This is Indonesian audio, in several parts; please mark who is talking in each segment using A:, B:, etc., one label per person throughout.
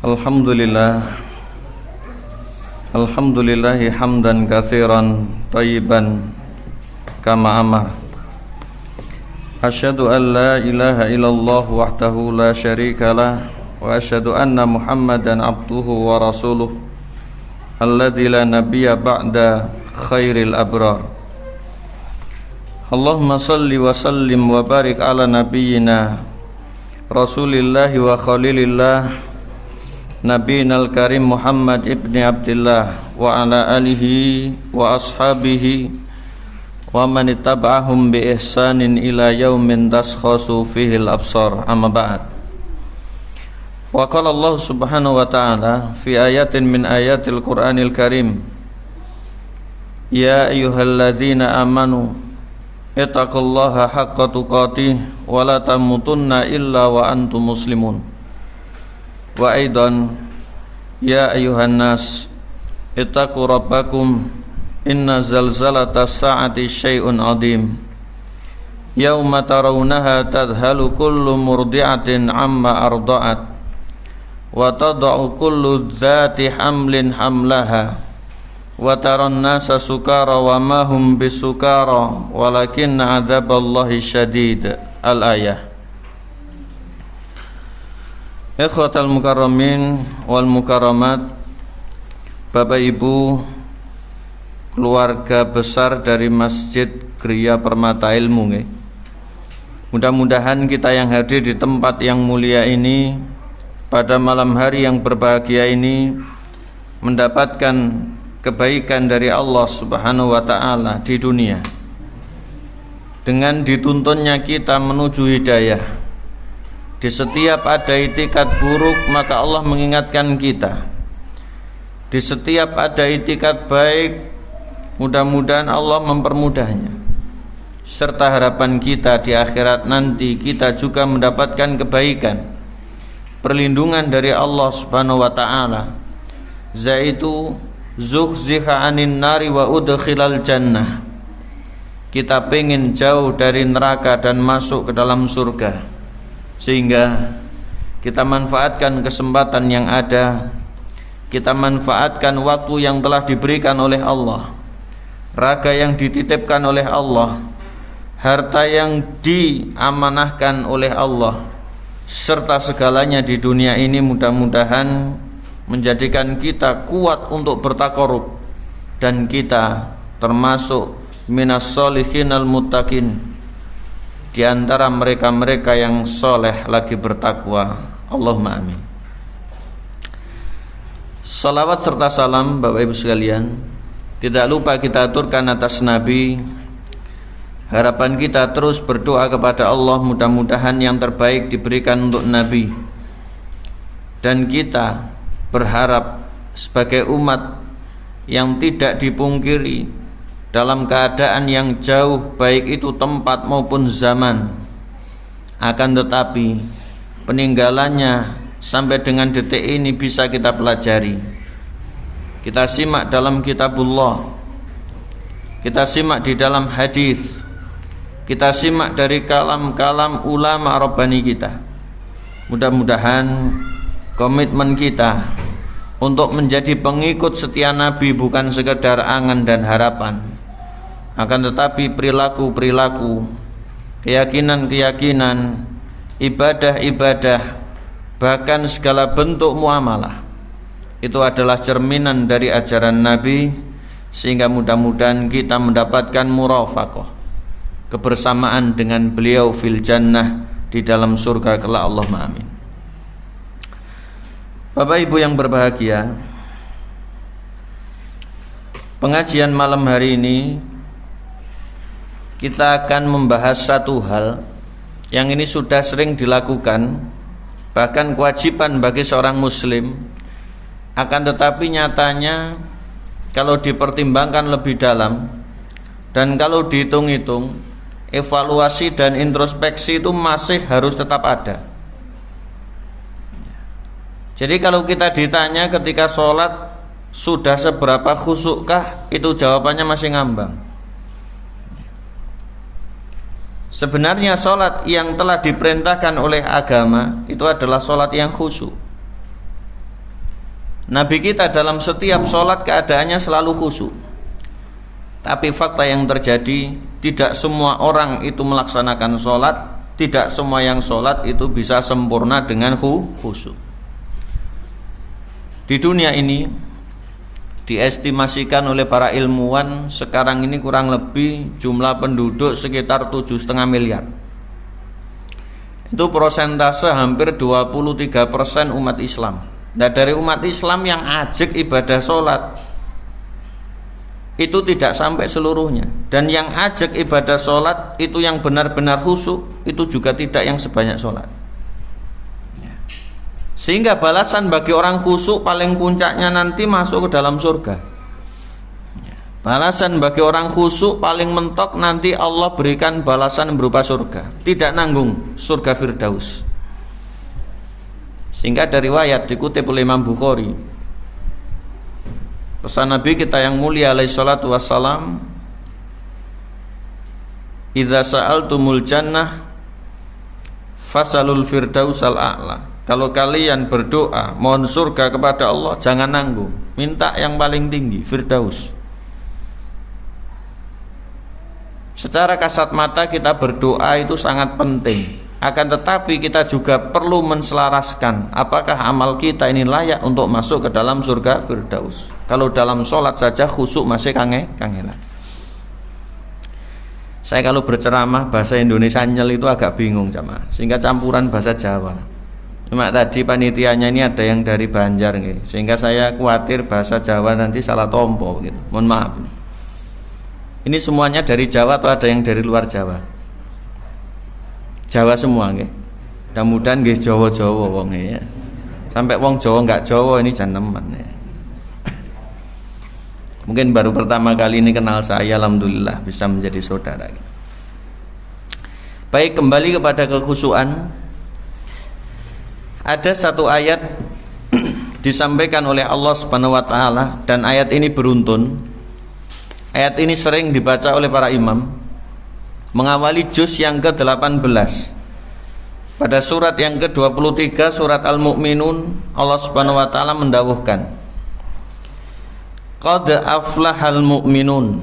A: Alhamdulillah Alhamdulillahi hamdan katsiran thayyiban kama amar. Asyhadu an la ilaha illallah wahdahu la syarikalah wa asyhadu anna Muhammadan abduhu wa rasuluh alladzi la nabiyya ba'da khairil abrar. Allahumma salli wa sallim wa barik ala nabiyyina Rasulillahi wa khalilillah Nabiyinal Karim Muhammad ibni Abdillah wa ala alihi wa ashabihi wa man ittaba'ahum bi ihsanin ila yaumin taskhasu fihi al-absar, amma ba'd. Wa qala Allah subhanahu wa ta'ala fi ayatin min ayatil Qur'anil Karim, ya ayyuhalladzina amanu ittaqullaha haqqa tuqatih wa la tamutunna illa wa antum muslimun. Wa aidan ya ayuhan nas ittaqu rabbakum inna zalzalata sa'ati syai'un azim yauma tarawunaha tadhalu kullu murdi'atin amma arda'at wa tada'u kullu dhati hamlin hamlaha wa taran nasa sukara wa ma hum bisukara walakinna adzaballahi syadid. Al-ayah. Ikhwatal mukarramin wal mukarramat, Bapak Ibu, keluarga besar dari Masjid Gria Permata Ilmu, mudah-mudahan kita yang hadir di tempat yang mulia ini pada malam hari yang berbahagia ini mendapatkan kebaikan dari Allah Subhanahu wa ta'ala di dunia dengan dituntunnya kita menuju hidayah. Di setiap ada itikat buruk maka Allah mengingatkan kita. Di setiap ada itikat baik mudah-mudahan Allah mempermudahnya. Serta harapan kita di akhirat nanti kita juga mendapatkan kebaikan, perlindungan dari Allah Subhanahu wa ta'ala, yaitu zuhziha anin nari wa udkhilal jannah. Kita pengen jauh dari neraka dan masuk ke dalam surga, sehingga kita manfaatkan kesempatan yang ada, kita manfaatkan waktu yang telah diberikan oleh Allah, raga yang dititipkan oleh Allah, harta yang diamanahkan oleh Allah, serta segalanya di dunia ini mudah-mudahan menjadikan kita kuat untuk bertakarub dan kita termasuk minas sholihinal muttaqin, di antara mereka-mereka yang soleh lagi bertakwa. Allahumma amin. Salawat serta salam Bapak Ibu sekalian tidak lupa kita aturkan atas Nabi. Harapan kita terus berdoa kepada Allah mudah-mudahan yang terbaik diberikan untuk Nabi, dan kita berharap sebagai umat yang tidak dipungkiri dalam keadaan yang jauh baik itu tempat maupun zaman, akan tetapi peninggalannya sampai dengan detik ini bisa kita pelajari. Kita simak dalam kitabullah, kita simak di dalam hadis, kita simak dari kalam-kalam ulama rabbani kita. Mudah-mudahan komitmen kita untuk menjadi pengikut setia Nabi bukan sekedar angan dan harapan, akan tetapi perilaku-perilaku, keyakinan-keyakinan, ibadah-ibadah, bahkan segala bentuk muamalah itu adalah cerminan dari ajaran Nabi, sehingga mudah-mudahan kita mendapatkan murafaqah, kebersamaan dengan beliau fil jannah, di dalam surga kelak. Allahumma amin. Bapak Ibu yang berbahagia, pengajian malam hari ini kita akan membahas satu hal yang ini sudah sering dilakukan, bahkan kewajiban bagi seorang muslim, akan tetapi nyatanya kalau dipertimbangkan lebih dalam dan kalau dihitung-hitung, evaluasi dan introspeksi itu masih harus tetap ada. Jadi kalau kita ditanya ketika sholat sudah seberapa khusyukkah, itu jawabannya masih ngambang. Sebenarnya sholat yang telah diperintahkan oleh agama itu adalah sholat yang khusyuk. Nabi kita dalam setiap sholat keadaannya selalu khusyuk. Tapi fakta yang terjadi, tidak semua orang itu melaksanakan sholat, tidak semua yang sholat itu bisa sempurna dengan khusyuk. Di dunia ini diestimasikan oleh para ilmuwan sekarang ini kurang lebih jumlah penduduk sekitar 7,5 miliar. Itu persentase hampir 23% umat Islam. Nah, dari umat Islam yang ajek ibadah sholat itu tidak sampai seluruhnya, dan yang ajek ibadah sholat itu yang benar-benar khusyuk itu juga tidak yang sebanyak sholat. Sehingga balasan bagi orang khusyuk paling puncaknya nanti masuk ke dalam surga. Balasan bagi orang khusyuk paling mentok nanti Allah berikan balasan berupa surga, tidak nanggung, surga Firdaus. Sehingga dari riwayat dikutip oleh Imam Bukhari, pesan Nabi kita yang mulia alaihi salatu wassalam, idza sa'altumul jannah fasalul firdausal a'la. Kalau kalian berdoa mohon surga kepada Allah, jangan nanggung, minta yang paling tinggi, Firdaus. Secara kasat mata kita berdoa itu sangat penting. Akan tetapi kita juga perlu menselaraskan apakah amal kita ini layak untuk masuk ke dalam surga Firdaus. Kalau dalam sholat saja khusyuk masih kangelan. Saya kalau berceramah bahasa Indonesia nyel itu agak bingung jamaah, sehingga campuran bahasa Jawa. Cuma tadi panitianya ini ada yang dari Banjar gitu, sehingga saya khawatir bahasa Jawa nanti salah tompo gitu. Mohon maaf. Ini semuanya dari Jawa atau ada yang dari luar Jawa? Jawa semua nggih. Mudah-mudahan nggih Jawa-Jawa wong ya. Sampai wong Jawa enggak Jawa ini janeman ya. Mungkin baru pertama kali ini kenal saya, alhamdulillah bisa menjadi saudara. Baik, kembali kepada kekhusyuan. Ada satu ayat disampaikan oleh Allah Subhanahu wa taala, dan ayat ini beruntun. Ayat ini sering dibaca oleh para imam mengawali juz yang ke-18. Pada surat yang ke-23 surat Al-Mu'minun, Allah Subhanahu wa taala mendawuhkan, qad aflahal mu'minun.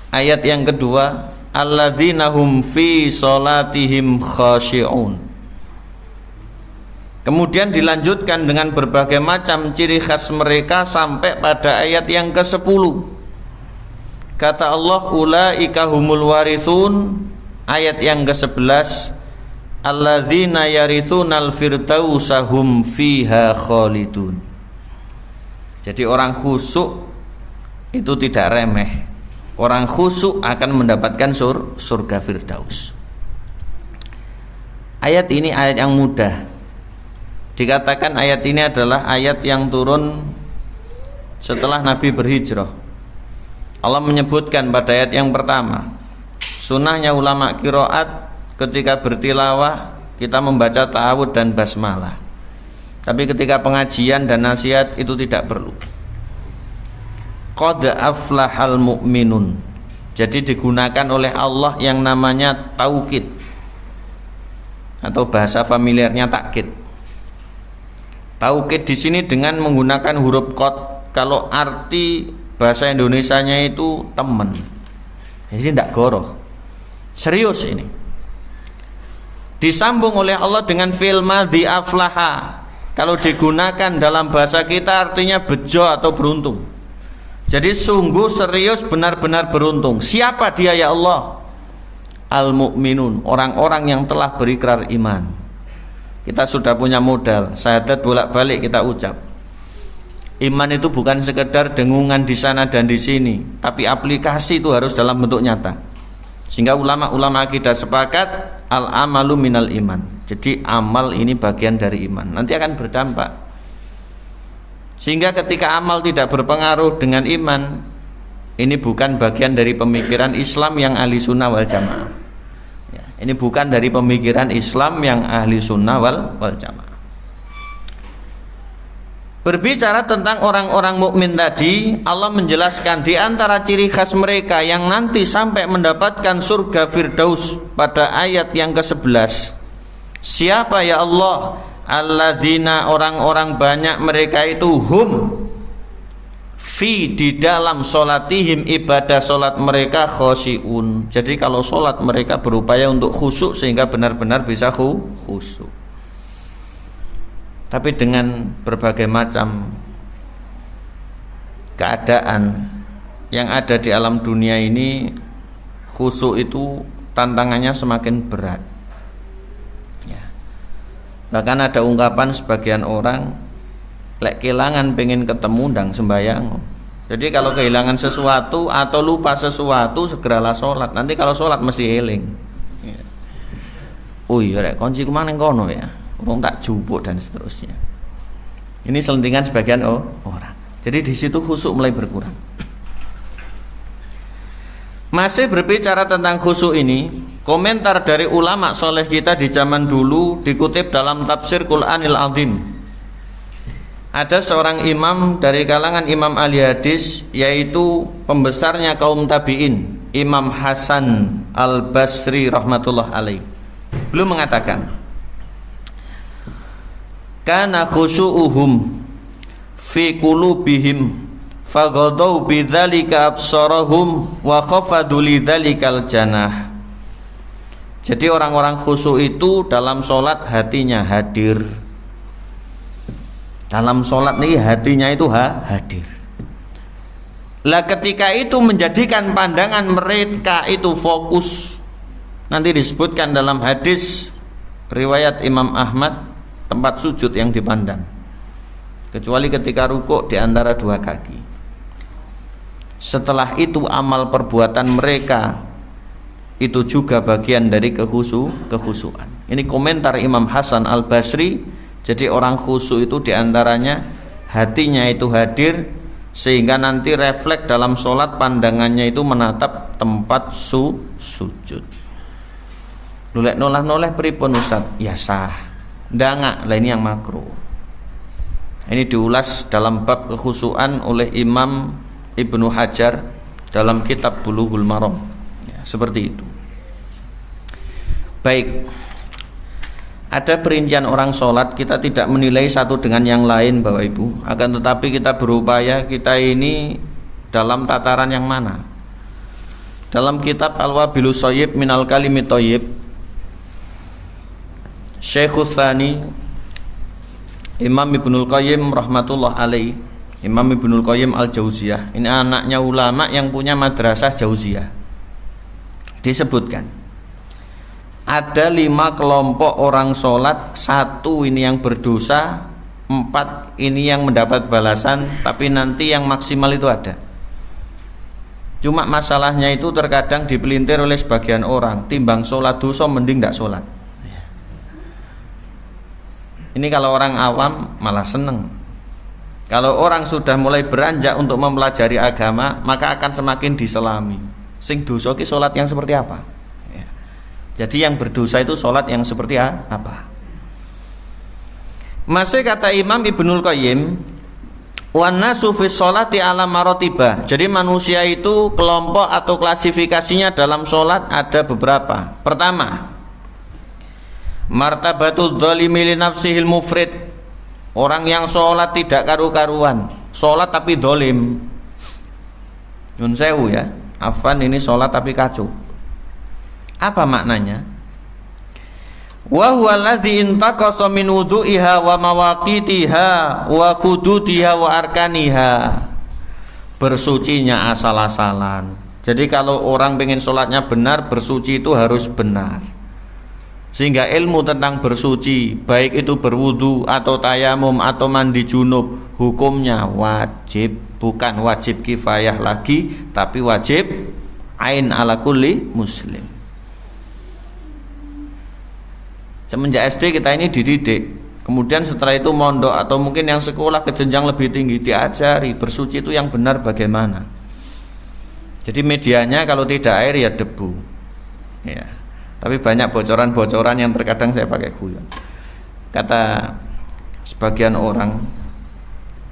A: Ayat yang kedua, alladzina hum fi sholatihim khashi'un. Kemudian dilanjutkan dengan berbagai macam ciri khas mereka sampai pada ayat yang ke-10. Kata Allah, ulaika humul warithun. Ayat yang ke-11, alladzina yarithunal firdausa hum fiha khalidun. Jadi orang khusyuk itu tidak remeh. Orang khusyuk akan mendapatkan surga Firdaus. Ayat ini ayat yang mudah. Dikatakan ayat ini adalah ayat yang turun setelah Nabi berhijrah. Allah menyebutkan pada ayat yang pertama, sunnahnya ulama qiraat ketika bertilawah kita membaca ta'awud dan basmalah. Tapi ketika pengajian dan nasihat itu tidak perlu. Qad aflahal mu'minun. Jadi digunakan oleh Allah yang namanya taukid, atau bahasa familiarnya takkid. Taukid di sini dengan menggunakan huruf qad. Kalau arti bahasa Indonesianya itu teman. Jadi tidak goroh. Serius ini. Disambung oleh Allah dengan fi'il madhi aflaha. Kalau digunakan dalam bahasa kita artinya bejo atau beruntung. Jadi sungguh serius, benar-benar beruntung. Siapa dia ya Allah? Al-mu'minun, orang-orang yang telah berikrar iman. Kita sudah punya modal, syahadat bolak-balik kita ucap. Iman itu bukan sekedar dengungan di sana dan di sini, tapi aplikasi itu harus dalam bentuk nyata. Sehingga ulama-ulama akidah sepakat al-amalu minal iman. Jadi amal ini bagian dari iman, nanti akan berdampak. Sehingga ketika amal tidak berpengaruh dengan iman, ini bukan bagian dari pemikiran Islam yang ahli sunnah wal jamaah ya, ini bukan dari pemikiran Islam yang ahli sunnah wal jamaah. Berbicara tentang orang-orang mukmin tadi, Allah menjelaskan di antara ciri khas mereka yang nanti sampai mendapatkan surga Firdaus pada ayat yang ke-11. Siapa ya Allah? alladzina orang-orang banyak mereka itu hum fi di dalam solatihim ibadah solat mereka khosyi'un. Jadi kalau solat mereka berupaya untuk khusyuk sehingga benar-benar bisa khusyuk. Tapi dengan berbagai macam keadaan yang ada di alam dunia ini, khusyuk itu tantangannya semakin berat. Ya. Bahkan ada ungkapan sebagian orang, lek kehilangan pengen ketemu ndang sembayang. Jadi kalau kehilangan sesuatu atau lupa sesuatu segeralah sholat. Nanti kalau sholat mesti eling. Ya. Oh iya rek kunci kemana kono ya. Wong tak jupuk dan seterusnya. Ini selentingan sebagian orang. Jadi di situ khusyuk mulai berkurang. Masih berbicara tentang khusyuk ini, komentar dari ulama soleh kita di zaman dulu dikutip dalam tafsir Qur'anil Azim. Ada seorang imam dari kalangan imam ahli hadis, yaitu pembesarnya kaum tabi'in, Imam Hasan Al-Basri rahmatullah alaih. Beliau mengatakan, kana khusyu'uhum fi qulubihim faghadaw bidzalika absarahum wa khafadu lidzalikal janah. Jadi orang-orang khusyuk itu dalam sholat hatinya hadir. Dalam sholat nih hatinya itu hadir. Lah ketika itu menjadikan pandangan mereka itu fokus. Nanti disebutkan dalam hadis riwayat Imam Ahmad, tempat sujud yang dipandang, kecuali ketika rukuk di antara dua kaki. Setelah itu amal perbuatan mereka itu juga bagian dari kekhusyuan. Ini komentar Imam Hasan Al-Basri. Jadi orang khusyuk itu diantaranya hatinya itu hadir, sehingga nanti refleks dalam sholat pandangannya itu menatap tempat sujud. Noleh noleh pripun Ustaz? Ya sah. Ndangak lah, ini yang makruh. Ini diulas dalam bab kekhusyuan oleh Imam Ibnu Hajar dalam kitab Bulughul Maram. Ya, seperti itu. Baik. Ada perincian orang sholat, kita tidak menilai satu dengan yang lain Bapak Ibu. Akan tetapi kita berupaya kita ini dalam tataran yang mana. Dalam kitab Al-Wabilus Shayyib Minal Kalimit Thayyib, Syekhul Tsani Imam Ibnul Qayyim rahmatullah alaih, Imam Ibnul Qayyim Al-Jauziyah, ini anaknya ulama yang punya madrasah Jauziyah. Disebutkan ada 5 kelompok orang sholat, 1 ini yang berdosa, 4 ini yang mendapat balasan, tapi nanti yang maksimal itu ada. Cuma masalahnya itu terkadang dipelintir oleh sebagian orang, timbang sholat dosa mending tidak sholat. Ini kalau orang awam malah seneng. Kalau orang sudah mulai beranjak untuk mempelajari agama, maka akan semakin diselami. Sing dosa ki sholat yang seperti apa? Ya. Jadi yang berdosa itu sholat yang seperti apa? Masih kata Imam Ibnul Qayyim, wan nasu fi sholati ala marotibah. Jadi manusia itu kelompok atau klasifikasinya dalam sholat ada beberapa. Pertama, martabatul dzalimi li nafsihil mufrid. Orang yang sholat tidak karu-karuan, sholat tapi dolim. Nyun sewu ya, afan ini sholat tapi kacau. Apa maknanya? Wa huwa alladzi intaqasa min wudu'iha wa mawaqitiha wa hudutiha wa arkaniha. Bersucinya asal-asalan. Jadi kalau orang pengen sholatnya benar, bersuci itu harus benar. Sehingga ilmu tentang bersuci, baik itu berwudu atau tayamum atau mandi junub, hukumnya wajib, bukan wajib kifayah lagi, tapi wajib ain ala kulli muslim. Semenjak SD kita ini dididik, kemudian setelah itu mondok atau mungkin yang sekolah ke jenjang lebih tinggi diajari bersuci itu yang benar bagaimana. Jadi medianya kalau tidak air ya debu. Ya. Tapi banyak bocoran-bocoran yang terkadang saya pakai guyon. Kata sebagian orang,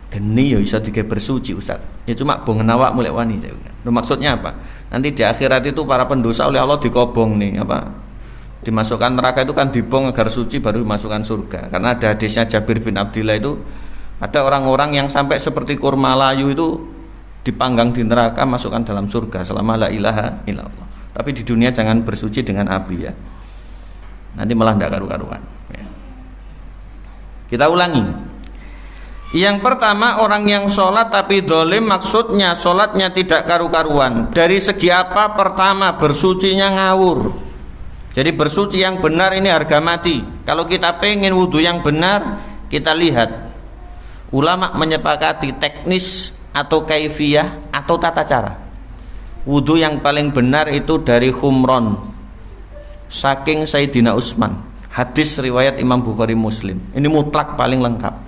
A: geni ya bisa digawe bersuci Ustaz. Ya cuma bongen awak mulai wani. Maksudnya apa? Nanti di akhirat itu para pendosa oleh Allah dikobong nih apa? Dimasukkan neraka itu kan dibong agar suci baru dimasukkan surga. Karena ada hadisnya Jabir bin Abdillah itu, ada orang-orang yang sampai seperti kurma layu itu dipanggang di neraka, masukkan dalam surga selama la ilaha illallah. Tapi di dunia jangan bersuci dengan api ya. Nanti malah tidak karu-karuan ya. Kita ulangi. Yang pertama, orang yang sholat tapi dolim, maksudnya sholatnya tidak karu-karuan. Dari segi apa? Pertama, bersucinya ngawur. Jadi bersuci yang benar ini harga mati. Kalau kita pengen wudhu yang benar, kita lihat ulama menyepakati teknis atau kaifiyah atau tata cara. Wudhu yang paling benar itu dari Humron saking Sayyidina Utsman. Hadis riwayat Imam Bukhari Muslim. Ini mutlak paling lengkap.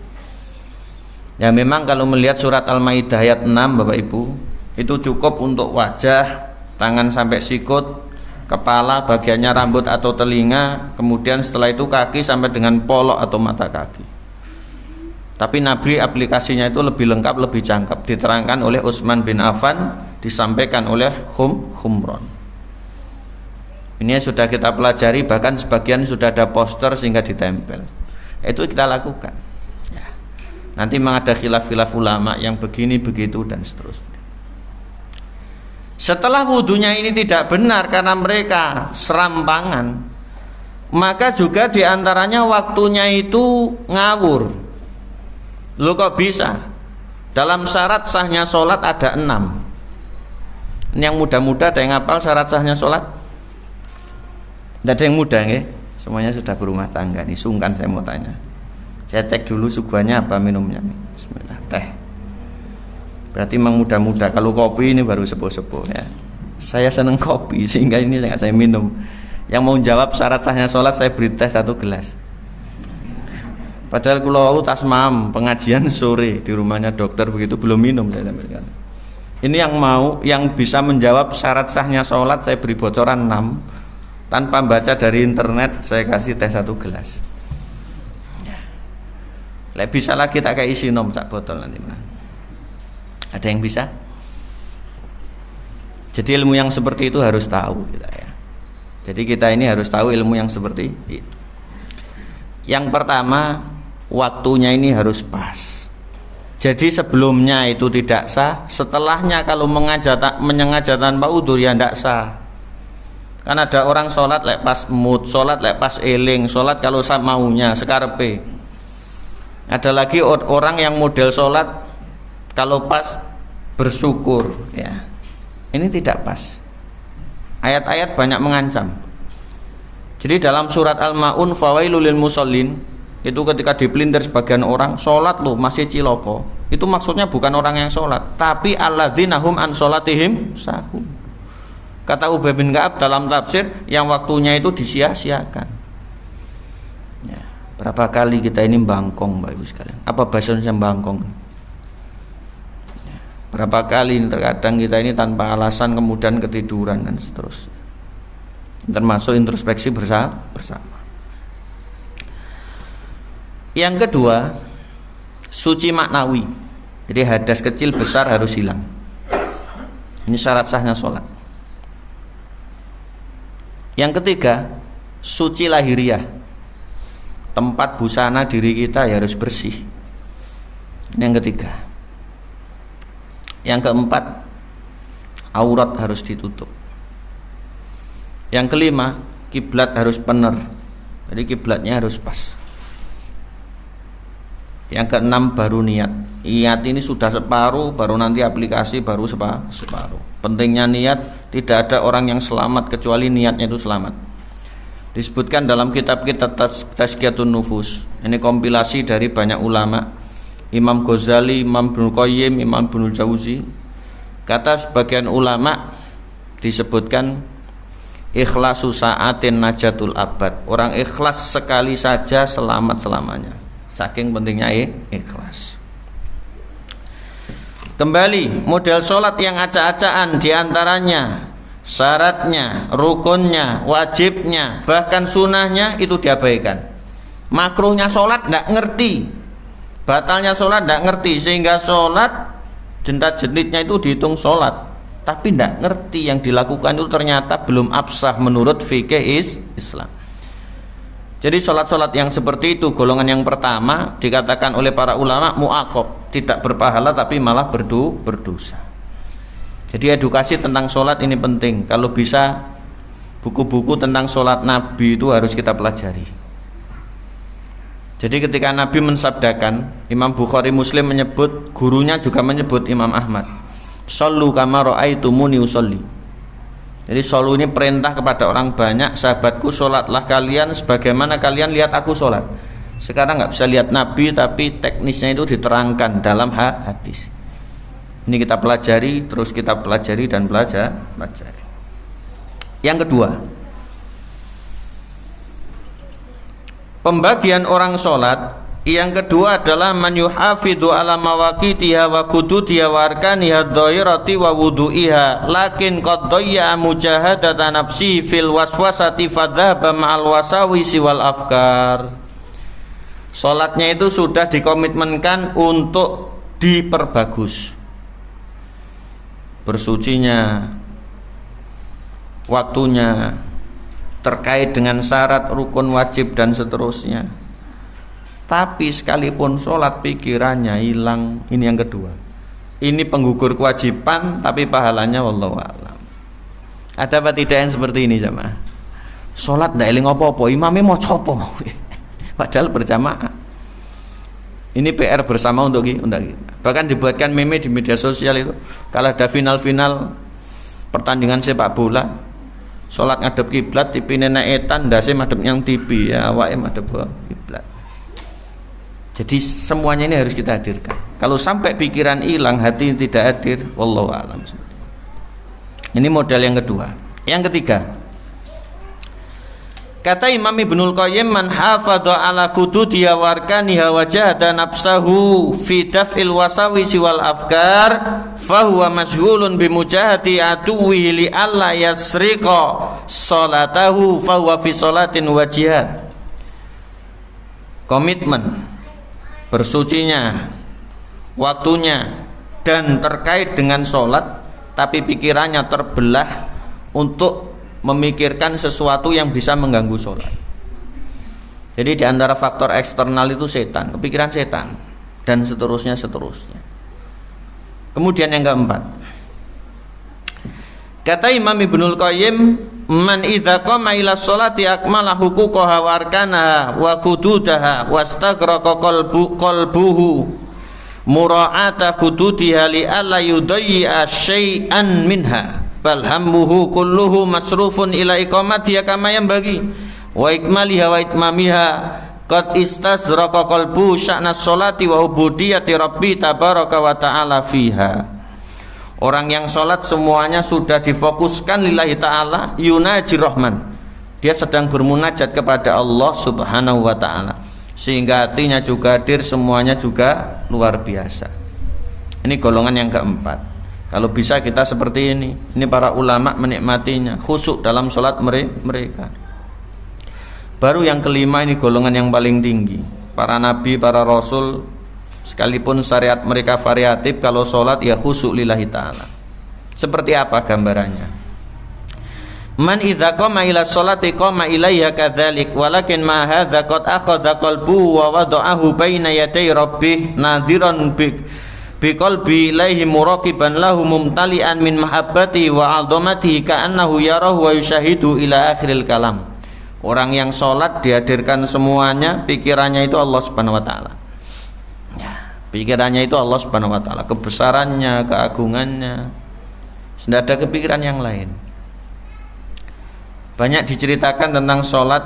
A: Ya memang kalau melihat surat Al-Maidah ayat 6 Bapak Ibu, itu cukup untuk wajah, tangan sampai sikut, kepala, bagiannya rambut atau telinga, kemudian setelah itu kaki sampai dengan polok atau mata kaki. Tapi Nabi aplikasinya itu lebih lengkap, lebih jangkap, diterangkan oleh Utsman bin Affan, disampaikan oleh Humron. Ini sudah kita pelajari, bahkan sebagian sudah ada poster sehingga ditempel. Itu kita lakukan ya. Nanti memang ada khilaf-khilaf ulama yang begini, begitu dan seterusnya. Setelah wudhunya ini tidak benar karena mereka serampangan, maka juga diantaranya waktunya itu ngawur. Loh kok bisa? Dalam syarat sahnya sholat ada 6. Ini yang muda-muda ada yang hafal syarat sahnya sholat? Tidak ada yang muda nggih? Semuanya sudah berumah tangga nih, sungkan saya mau tanya. Saya cek dulu suguhannya apa minumnya. Bismillah, teh. Berarti memang muda-muda. Kalau kopi ini baru sepuh-sepuh ya. Saya seneng kopi sehingga ini saya minum. Yang mau jawab syarat sahnya sholat saya beri teh 1 gelas. Padahal kalau tas mam pengajian sore di rumahnya dokter begitu belum minum saya sampaikan. Ini yang mau, yang bisa menjawab syarat sahnya sholat saya beri bocoran 6. Tanpa baca dari internet saya kasih teh 1 gelas. Lek bisa lagi tak kayak isi nom sak botol nanti mah. Ada yang bisa? Jadi ilmu yang seperti itu harus tahu kita ya. Jadi kita ini harus tahu ilmu yang seperti itu. Yang pertama, waktunya ini harus pas. Jadi sebelumnya itu tidak sah, setelahnya kalau menyengaja tanpa udzur ya tidak sah. Kan ada orang sholat lek pas mood, sholat lek pas eling, sholat kalau maunya sekarepe. Ada lagi orang yang model sholat kalau pas bersyukur ya. Ini tidak pas. Ayat-ayat banyak mengancam. Jadi dalam surat Al-Maun fawailul lil musallin, itu ketika dipelintir sebagian orang sholat loh masih ciloko, itu maksudnya bukan orang yang sholat, tapi alladzina hum an sholatihim sahun. Kata Ubay bin Ka'ab dalam tafsir, yang waktunya itu disia-siakan ya. Berapa kali kita ini bangkong Bapak Ibu sekalian? Apa bahasa Indonesia bangkong? Berapa kali terkadang kita ini tanpa alasan kemudian ketiduran dan seterusnya. Termasuk introspeksi bersama. Yang kedua, suci maknawi. Jadi hadas kecil besar harus hilang. Ini syarat sahnya sholat. Yang ketiga, suci lahiriah. Tempat busana diri kita ya harus bersih. Ini yang ketiga. Yang keempat, aurat harus ditutup. Yang kelima, kiblat harus benar. Jadi kiblatnya harus pas. Yang keenam, baru niat. Niat ini sudah separuh, baru nanti aplikasi baru separuh. Pentingnya niat, tidak ada orang yang selamat kecuali niatnya itu selamat. Disebutkan dalam kitab-kitab Tazkiyatun Nufus. Ini kompilasi dari banyak ulama. Imam Ghazali, Imam Ibnu Qayyim, Imam Ibnu Jauzi. Kata sebagian ulama disebutkan ikhlasu sa'atin najatul abad. Orang ikhlas sekali saja selamat selamanya. Saking pentingnya ikhlas. Kembali model sholat yang acak-acakan diantaranya syaratnya, rukunnya, wajibnya, bahkan sunahnya itu diabaikan. Makruhnya sholat tidak ngerti, batalnya sholat tidak ngerti, sehingga sholat jentat-jenitnya itu dihitung sholat, tapi tidak ngerti yang dilakukan itu ternyata belum absah menurut fikih Islam. Jadi sholat-sholat yang seperti itu, golongan yang pertama, dikatakan oleh para ulama mu'aqab, tidak berpahala tapi malah berdosa. Jadi edukasi tentang sholat ini penting. Kalau bisa buku-buku tentang sholat Nabi itu harus kita pelajari. Jadi ketika Nabi mensabdakan, Imam Bukhari Muslim menyebut, gurunya juga menyebut Imam Ahmad, shollu kama ra'aitumuni usolli. Jadi shollu ini perintah kepada orang banyak, sahabatku sholatlah kalian sebagaimana kalian lihat aku sholat. Sekarang nggak bisa lihat Nabi, tapi teknisnya itu diterangkan dalam hadis. Ini kita pelajari, terus kita pelajari dan pelajari. Yang kedua, pembagian orang sholat. Yang kedua adalah man yuhafidhu ala mawaqitiha wa hudutiha wa arkaniha dhairati wa wudu'iha lakin qad dhayya mujahadata nafsi fil waswasati fadhaba ma'al wasawisi wal afkar. Salatnya itu sudah dikomitmenkan untuk diperbagus, bersucinya, waktunya, terkait dengan syarat, rukun, wajib dan seterusnya. Tapi sekalipun sholat pikirannya hilang, ini yang kedua. Ini penggugur kewajiban tapi pahalanya wallahu a'lam. Ada apa tidak yang seperti ini jamaah? Sholat ndak eling apa-apa, imamnya mau copo mau. Padahal berjamaah. Ini PR bersama untuk kita. Bahkan dibuatkan meme di media sosial itu. Kalau ada final-final pertandingan sepak bola, sholat ngadep kiblat, tipine nek etan, ndase madhep nyang TV, ya awake madhep kiblat. Jadi semuanya ini harus kita hadirkan. Kalau sampai pikiran hilang, hati tidak hadir, wallahu a'lam. Ini modal yang kedua. Yang ketiga, kata Imam Ibnul Qayyim, man hafadha ala hududiha wa arkaniha wa jahada nafsahu fi daf'il wasawisi wal afkar fahuwa mashghulun bi mujahati aduwihi li alla yasriqa salatahu fahuwa fi salatin wa jihad. Komitmen, bersucinya, waktunya, dan terkait dengan sholat, tapi pikirannya terbelah untuk memikirkan sesuatu yang bisa mengganggu sholat. Jadi di antara faktor eksternal itu setan, kepikiran setan, dan seterusnya. Kemudian yang keempat, kata Imam Ibnul Qayyim, man idza qama ila sholati akmala huquqaha wa arkanaha wa hududaha wastaghraqa qalbuhu mura'ata hududiha li alla yudayya syai'an minha bal hammuhu kulluhu masrufun ila iqamatiha kama yanbaghi wa ikmaliha wa itmamiha qad istazraqa qalbuhu sya'na sholati wa ubudiyati rabbi tabaraka wa ta'ala fiha. Orang yang sholat semuanya sudah difokuskan lillahi ta'ala, yunaji rahman, dia sedang bermunajat kepada Allah subhanahu wa ta'ala, sehingga hatinya juga hadir, semuanya juga luar biasa. Ini golongan yang keempat. Kalau bisa kita seperti ini para ulama menikmatinya, khusyuk dalam sholat mereka. Baru yang kelima, ini golongan yang paling tinggi. Para nabi, para rasul, sekalipun syariat mereka variatif, kalau sholat ya khusyuk lillahi ta'ala. Seperti apa gambarannya? Man idza qama ila sholati qama ilaiha kadzalik walakin ma hadza qad akhadha qalbuhu wa wada'ahu baina yaday rabbih nadhiran bi qalbi ilaihi muraqiban lahu mumtali'an min mahabbati wa 'azamatihi ka'annahu yarahu wa yushahidu ila akhiril kalam. Orang yang sholat dihadirkan semuanya, pikirannya itu Allah subhanahu wa ta'ala. Pikirannya itu Allah subhanahu wa ta'ala, kebesarannya, keagungannya, tidak ada kepikiran yang lain. Banyak diceritakan tentang sholat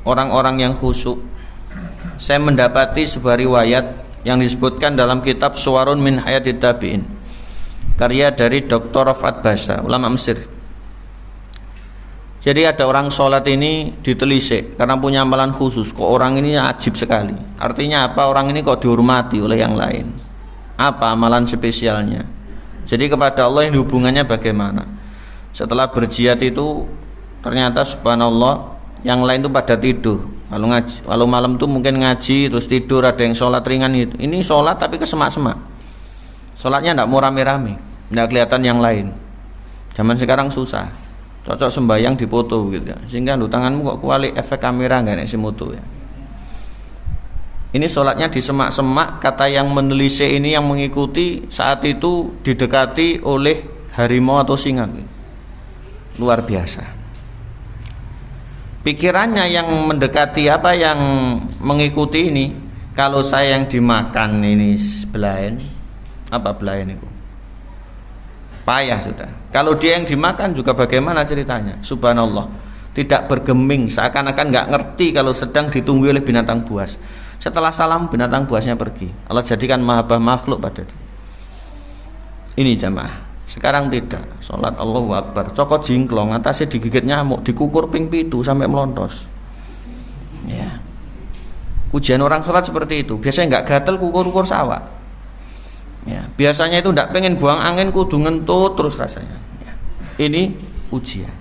A: orang-orang yang khusyuk. Saya mendapati sebuah riwayat yang disebutkan dalam kitab Suwarun min Hayatid Tabi'in, karya dari Dr. Rafat Basa, ulama Mesir. Jadi ada orang sholat ini ditelisik karena punya amalan khusus. Kok orang ini ajib sekali. Artinya apa? Orang ini kok dihormati oleh yang lain. Apa amalan spesialnya? Jadi kepada Allah ini hubungannya bagaimana? Setelah berjihad itu ternyata subhanallah yang lain itu pada tidur. Kalau malam itu mungkin ngaji terus tidur, ada yang sholat ringan itu. Ini sholat tapi kesemak-semak. Sholatnya tidak mau rame-rame, tidak kelihatan yang lain. Zaman sekarang susah. Cocok sembayang dipoto gitu ya. Sehingga lu tanganmu kok kuali efek kamera enggak nek moto ya. Ini sholatnya di semak-semak, kata yang menelisik ini yang mengikuti saat itu didekati oleh harimau atau singa. Luar biasa. Pikirannya yang mendekati apa yang mengikuti ini, kalau saya yang dimakan ini belain, apa belain itu? Payah sudah. Kalau dia yang dimakan juga bagaimana ceritanya? Subhanallah, tidak bergeming, seakan-akan nggak ngerti kalau sedang ditunggu oleh binatang buas. Setelah salam binatang buasnya pergi. Allah jadikan mahabbah makhluk pada dia. Ini jamaah. Sekarang tidak. Sholat Allahu Akbar, cokot jingklong, atasnya digigit nyamuk, dikukur ping pitu sampai melontos. Ya. Ujian orang sholat seperti itu. Biasanya nggak gatel kukur-kukur sawah. Ya, biasanya itu tidak pengen buang angin kudu ngentut terus rasanya. Ya. Ini ujian.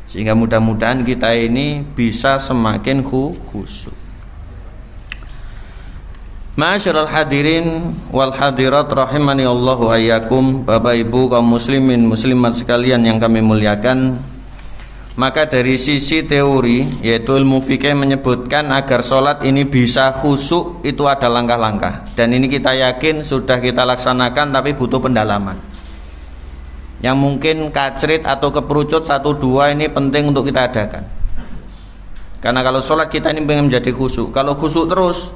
A: Sehingga mudah-mudahan kita ini bisa semakin khusyuk. Ma'asyiral hadirin wal hadirat rahimani Allah wa iyyakum, Bapak Ibu kaum muslimin muslimat sekalian yang kami muliakan. Maka dari sisi teori, yaitu ilmu fikih menyebutkan agar sholat ini bisa khusyuk itu ada langkah-langkah, dan ini kita yakin sudah kita laksanakan, tapi butuh pendalaman. Yang mungkin kacrit atau keperucut 1-2 ini penting untuk kita adakan. Karena kalau sholat kita ini pengen menjadi khusyuk, kalau khusyuk terus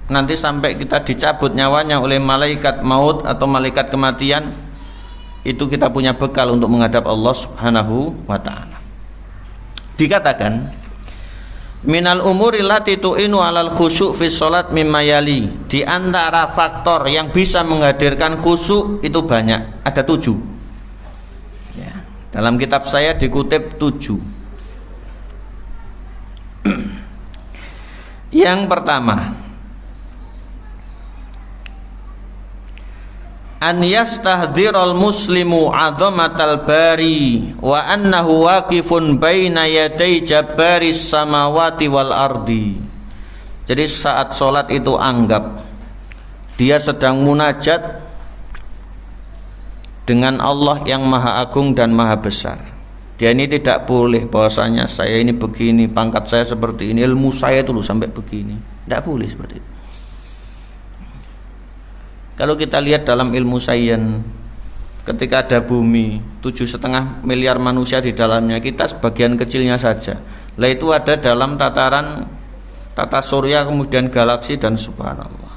A: nanti sampai kita dicabut nyawanya oleh malaikat maut atau malaikat kematian, itu kita punya bekal untuk menghadap Allah Subhanahu wa ta'ala. Dikatakan minal umuri lati tu'inu alal khusyuk fi sholat mimma yali, di antara faktor yang bisa menghadirkan khusyuk itu banyak, ada 7 ya. Dalam kitab saya dikutip 7. Yang pertama, an yastahdhiral muslimu 'azamatal bari wa annahu waqifun baina yaday jabbaris samawati wal ardi. Jadi saat sholat itu anggap dia sedang munajat dengan Allah yang maha agung dan maha besar. Dia ini tidak boleh bahwasanya saya ini begini, pangkat saya seperti ini, ilmu saya itu loh sampai begini. Tidak boleh seperti itu. Kalau kita lihat dalam ilmu sains, ketika ada bumi 7,5 miliar manusia di dalamnya, kita sebagian kecilnya saja. Lah itu ada dalam tataran tata surya, kemudian galaksi, dan subhanallah.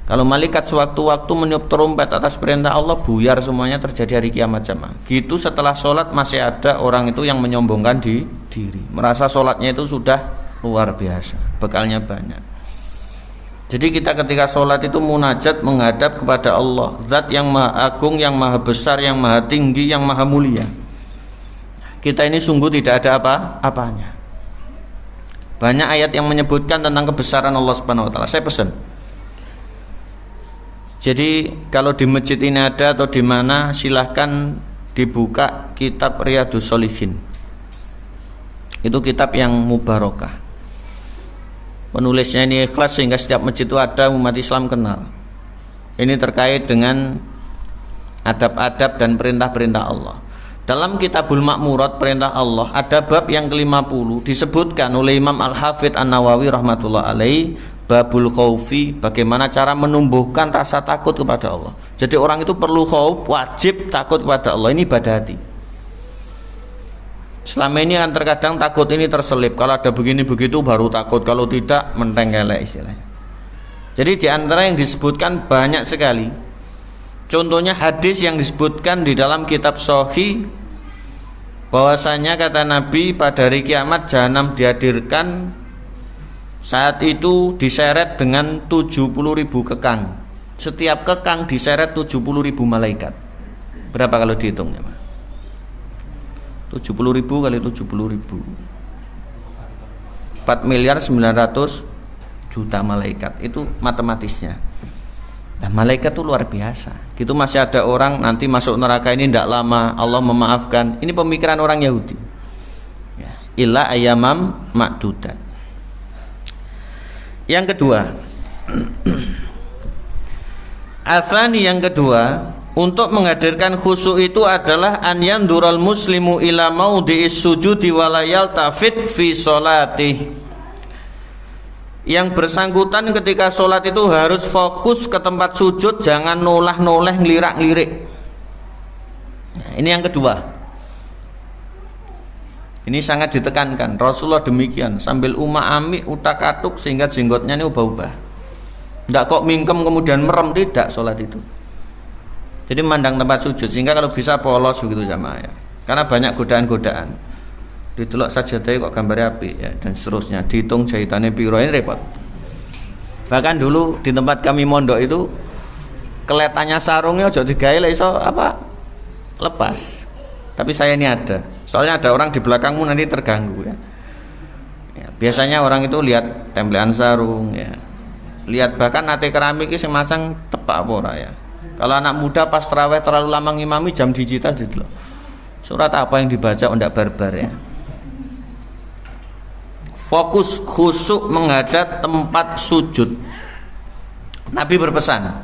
A: Kalau malaikat sewaktu-waktu meniup trompet atas perintah Allah, buyar semuanya, terjadi hari kiamat jamaah. Gitu setelah sholat masih ada orang itu yang menyombongkan diri, merasa sholatnya itu sudah luar biasa, bekalnya banyak. Jadi kita ketika sholat itu munajat menghadap kepada Allah, zat yang maha agung, yang maha besar, yang maha tinggi, yang maha mulia. Kita ini sungguh tidak ada apa-apanya. Banyak ayat yang menyebutkan tentang kebesaran Allah Subhanahu wa ta'ala. Saya pesan, jadi kalau di masjid ini ada atau di mana, silahkan dibuka kitab Riyadhus Shalihin. Itu kitab yang mubarakah. Penulisnya ini ikhlas sehingga setiap masjid itu ada, umat Islam kenal. Ini terkait dengan adab-adab dan perintah-perintah Allah. Dalam Kitabul Ma'murat, perintah Allah, ada bab yang ke-50 disebutkan oleh Imam Al-Hafidh An-Nawawi rahmatullah alaih, babul khaufi, bagaimana cara menumbuhkan rasa takut kepada Allah. Jadi orang itu perlu khauf, wajib takut kepada Allah. Ini ibadah hati. Selama ini kan terkadang takut ini terselip, kalau ada begini begitu baru takut, kalau tidak mentengkelek istilahnya. Jadi di antara yang disebutkan banyak sekali. Contohnya hadis yang disebutkan di dalam kitab Sahih, bahwasanya kata Nabi pada hari kiamat jahanam dihadirkan, saat itu diseret dengan 70.000 kekang. Setiap kekang diseret 70.000 malaikat. Berapa kalau dihitungnya? 70.000 kali 70.000, 4.900.000.000 malaikat. Itu matematisnya. Nah, malaikat itu luar biasa. Gitu masih ada orang nanti masuk neraka ini tidak lama, Allah memaafkan. Ini pemikiran orang Yahudi ya, illa ayyamam ma'dudat. Yang kedua, asani, yang kedua, untuk menghadirkan khusyuk itu adalah an yandural muslimu ila maudhi'is sujudi wa la yaltafit fi sholati. Yang bersangkutan ketika sholat itu harus fokus ke tempat sujud, jangan nolah-noleh ngelirak-ngelirik. Nah, ini yang kedua. Ini sangat ditekankan. Rasulullah demikian, sambil ami utak-atuk sehingga jenggotnya ini ubah-ubah. Tidak kok mingkem kemudian merem, tidak sholat itu. Jadi memandang tempat sujud, sehingga kalau bisa polos begitu jamaah ya. Karena banyak godaan-godaan. Ditelok sajadah kok gambarnya api ya, dan seterusnya. Dihitung jahitannya piro, ini repot. Bahkan dulu di tempat kami mondok itu kelihatannya sarungnya aja digawe iso apa lepas. Tapi saya ini ada. Soalnya ada orang di belakangmu nanti terganggu ya. Ya, biasanya orang itu lihat templean sarung ya. Lihat bahkan nate keramik sing masang tepak apa ora ya. Kalau anak muda pas tarawih terlalu lama ngimami jam digital gitu loh. Surat apa yang dibaca ndak barbar ya. Fokus khusyuk menghadap tempat sujud. Nabi berpesan.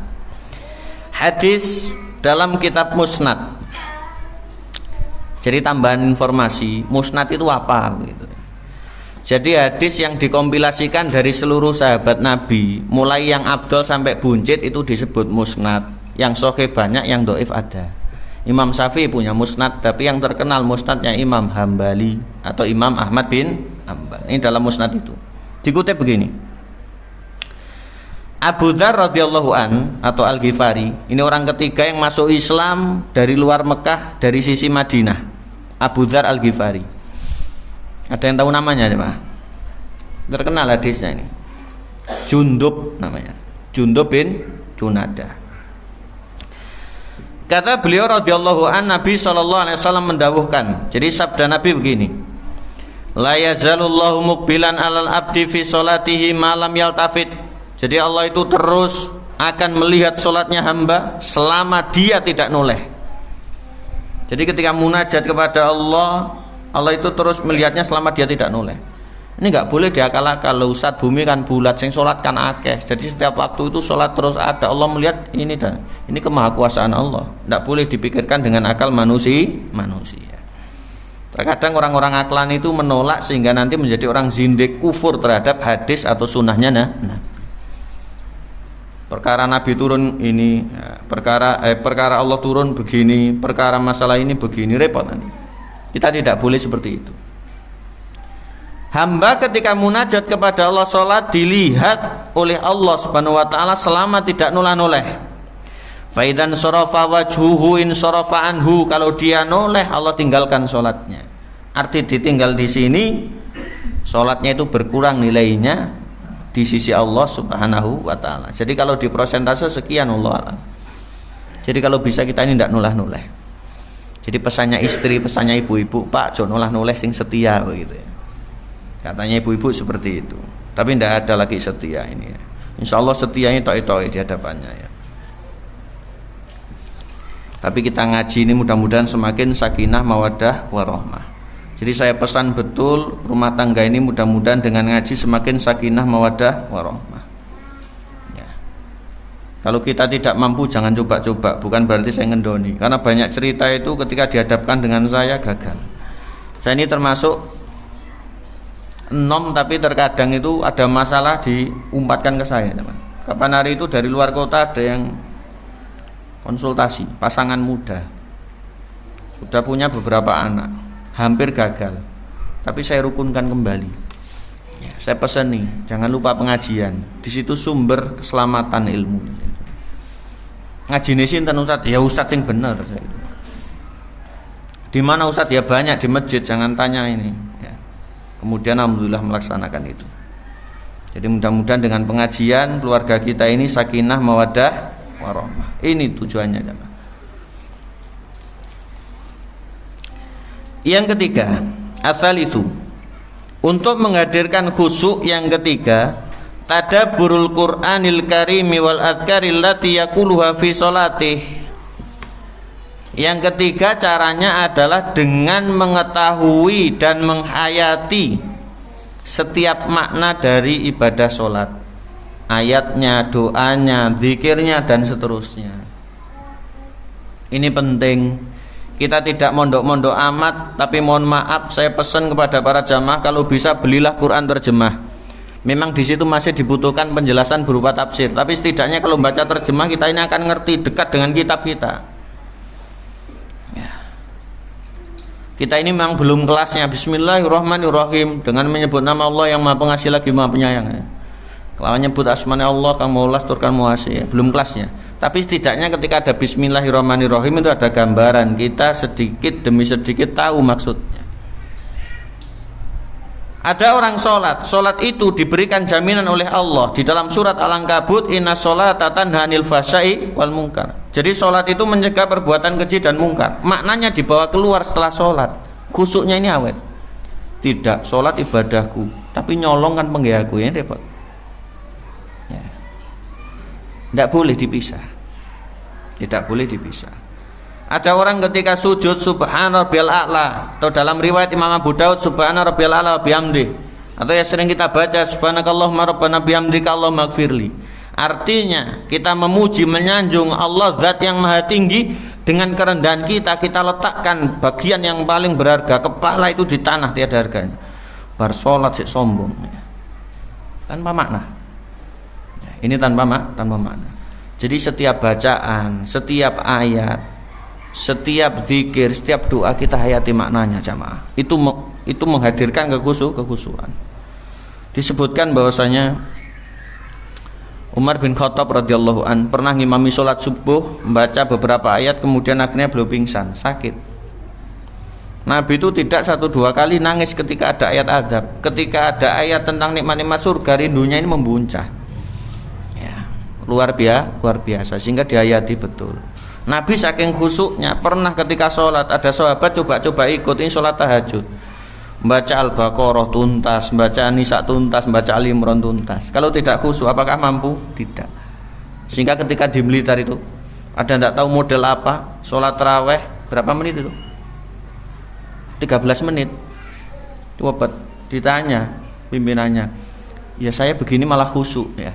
A: Hadis dalam kitab Musnad. Jadi tambahan informasi, Musnad itu apa gitu. Jadi hadis yang dikompilasikan dari seluruh sahabat Nabi, mulai yang abdol sampai buncit itu disebut Musnad. Yang sahih banyak, yang dhaif ada. Imam Syafi'i punya Musnad, tapi yang terkenal Musnadnya Imam Hambali atau Imam Ahmad bin Hanbal. Ini dalam Musnad itu. Dikutip begini. Abu Dzar radhiyallahu an atau Al-Ghifari, ini orang ketiga yang masuk Islam dari luar Mekah, dari sisi Madinah. Abu Dzar Al-Ghifari. Ada yang tahu namanya, Pak? Terkenal hadisnya ini. Jundub namanya. Jundub bin Junadah. Kata beliau radhiyallahu an, Nabi SAW mendawuhkan. Jadi sabda Nabi begini. La yazalullahu muqbilan alal abdi fi sholatihi malam yaltafit. Jadi Allah itu terus akan melihat sholatnya hamba selama dia tidak noleh. Jadi ketika munajat kepada Allah, Allah itu terus melihatnya selama dia tidak noleh. Ini nggak boleh diakal-akal. Ustaz, bumi kan bulat, sing sholat kan akeh. Jadi setiap waktu itu sholat terus ada. Allah melihat ini dan ini kemahakuasaan Allah. Nggak boleh dipikirkan dengan akal manusia. Terkadang orang-orang aklan itu menolak sehingga nanti menjadi orang zindik, kufur terhadap hadis atau sunnahnya. Nah, perkara Nabi turun ini, perkara Allah turun begini, perkara masalah ini begini, repot nanti. Kita tidak boleh seperti itu. Hamba ketika munajat kepada Allah, sholat dilihat oleh Allah Subhanahu wa taala selama tidak noleh. Faidan sarafa wajhuhu in sarafa anhu, kalau dia noleh Allah tinggalkan sholatnya. Arti ditinggal di sini, sholatnya itu berkurang nilainya di sisi Allah Subhanahu wa taala. Jadi kalau di persentase sekian Allah. Jadi kalau bisa kita ini tidak noleh. Jadi pesannya istri, pesannya ibu-ibu, Pak, jangan noleh sing setia begitu ya. Katanya ibu-ibu seperti itu. Tapi tidak ada lagi setia ini ya. Insya Allah setianya tok-tok di hadapannya ya. Tapi kita ngaji ini mudah-mudahan semakin sakinah, mawaddah, warahmah. Jadi saya pesan betul rumah tangga ini mudah-mudahan dengan ngaji semakin sakinah, mawaddah, warahmah ya. Kalau kita tidak mampu jangan coba-coba. Bukan berarti saya ngendoni. Karena banyak cerita itu ketika dihadapkan dengan saya gagal. Saya ini termasuk tapi terkadang itu ada masalah diumpatkan ke saya teman. Kapan hari itu dari luar kota ada yang konsultasi, pasangan muda sudah punya beberapa anak, hampir gagal, tapi saya rukunkan kembali ya, saya pesan nih, jangan lupa pengajian, di situ sumber keselamatan ilmu. Ngaji sinten Ustaz? Ya Ustaz yang benar. Di mana Ustaz? Ya banyak di masjid, jangan tanya ini. Kemudian alhamdulillah melaksanakan itu. Jadi mudah-mudahan dengan pengajian keluarga kita ini sakinah, mawaddah, warahmah. Ini tujuannya jemaah. Yang ketiga, asalisu, untuk menghadirkan khusyuk yang ketiga, tadabburul Qur'anil Karimi wal adhkaril lati yaquluha fi sholatih. Yang ketiga caranya adalah dengan mengetahui dan menghayati setiap makna dari ibadah sholat, ayatnya, doanya, zikirnya dan seterusnya. Ini penting. Kita tidak mondok-mondok amat, tapi mohon maaf saya pesan kepada para jamaah kalau bisa belilah Quran terjemah. Memang di situ masih dibutuhkan penjelasan berupa tafsir, tapi setidaknya kalau baca terjemah kita ini akan ngerti, dekat dengan kitab kita. Ya. Kita ini memang belum kelasnya. Bismillahirrahmanirrahim dengan menyebut nama Allah yang Maha Pengasih lagi Maha Penyayang. Kalau menyebut asmanya Allah, kamu Maulas, Turkan Muasih, ya. Belum kelasnya. Tapi setidaknya ketika ada Bismillahirrahmanirrahim itu ada gambaran, kita sedikit demi sedikit tahu maksudnya. Ada orang sholat itu diberikan jaminan oleh Allah di dalam surat Al-Ankabut, inna sholata tanha 'anil fahsya'i wal munkar. Jadi sholat itu mencegah perbuatan keji dan mungkar. Maknanya dibawa keluar setelah sholat. Khusyuknya ini awet. Tidak, sholat ibadahku, tapi nyolong kan penggayaku, ini repot. Ya. Tidak boleh dipisah. Tidak boleh dipisah. Ada orang ketika sujud subhana rabbiyal a'la, atau dalam riwayat Imam Abu Daud subhana rabbiyal a'la wa bihamdi, atau yang sering kita baca subhanakallahumma rabbana bihamdika allahumma ighfirli. Artinya kita memuji menyanjung Allah zat yang maha tinggi. Dengan kerendahan kita letakkan bagian yang paling berharga, kepala itu di tanah tiada harganya. Bar sholat sik sombong, tanpa makna. Ini tanpa makna. Jadi setiap bacaan, setiap ayat, setiap zikir, setiap doa kita hayati maknanya jamaah. Itu menghadirkan kekhusyuan. Disebutkan bahwasanya Umar bin Khattab radhiyallahu an pernah ngimami sholat subuh, membaca beberapa ayat, kemudian akhirnya beliau pingsan, sakit. Nabi itu tidak 1-2 kali nangis ketika ada ayat azab, ketika ada ayat tentang nikmat-nikmat surga, rindunya ini membuncah. Luar biasa sehingga dihayati betul. Nabi saking khusyuknya pernah ketika sholat ada sahabat coba ikut ini sholat tahajud, baca Al-Baqarah tuntas, baca An-Nisa tuntas, baca Al-Imran tuntas. Kalau tidak khusyuk apakah mampu? Tidak. Sehingga ketika di Blitar itu ada tidak tahu model apa sholat taraweh berapa menit itu? 13 menit. Coba ditanya pimpinannya, ya saya begini malah khusyuk ya.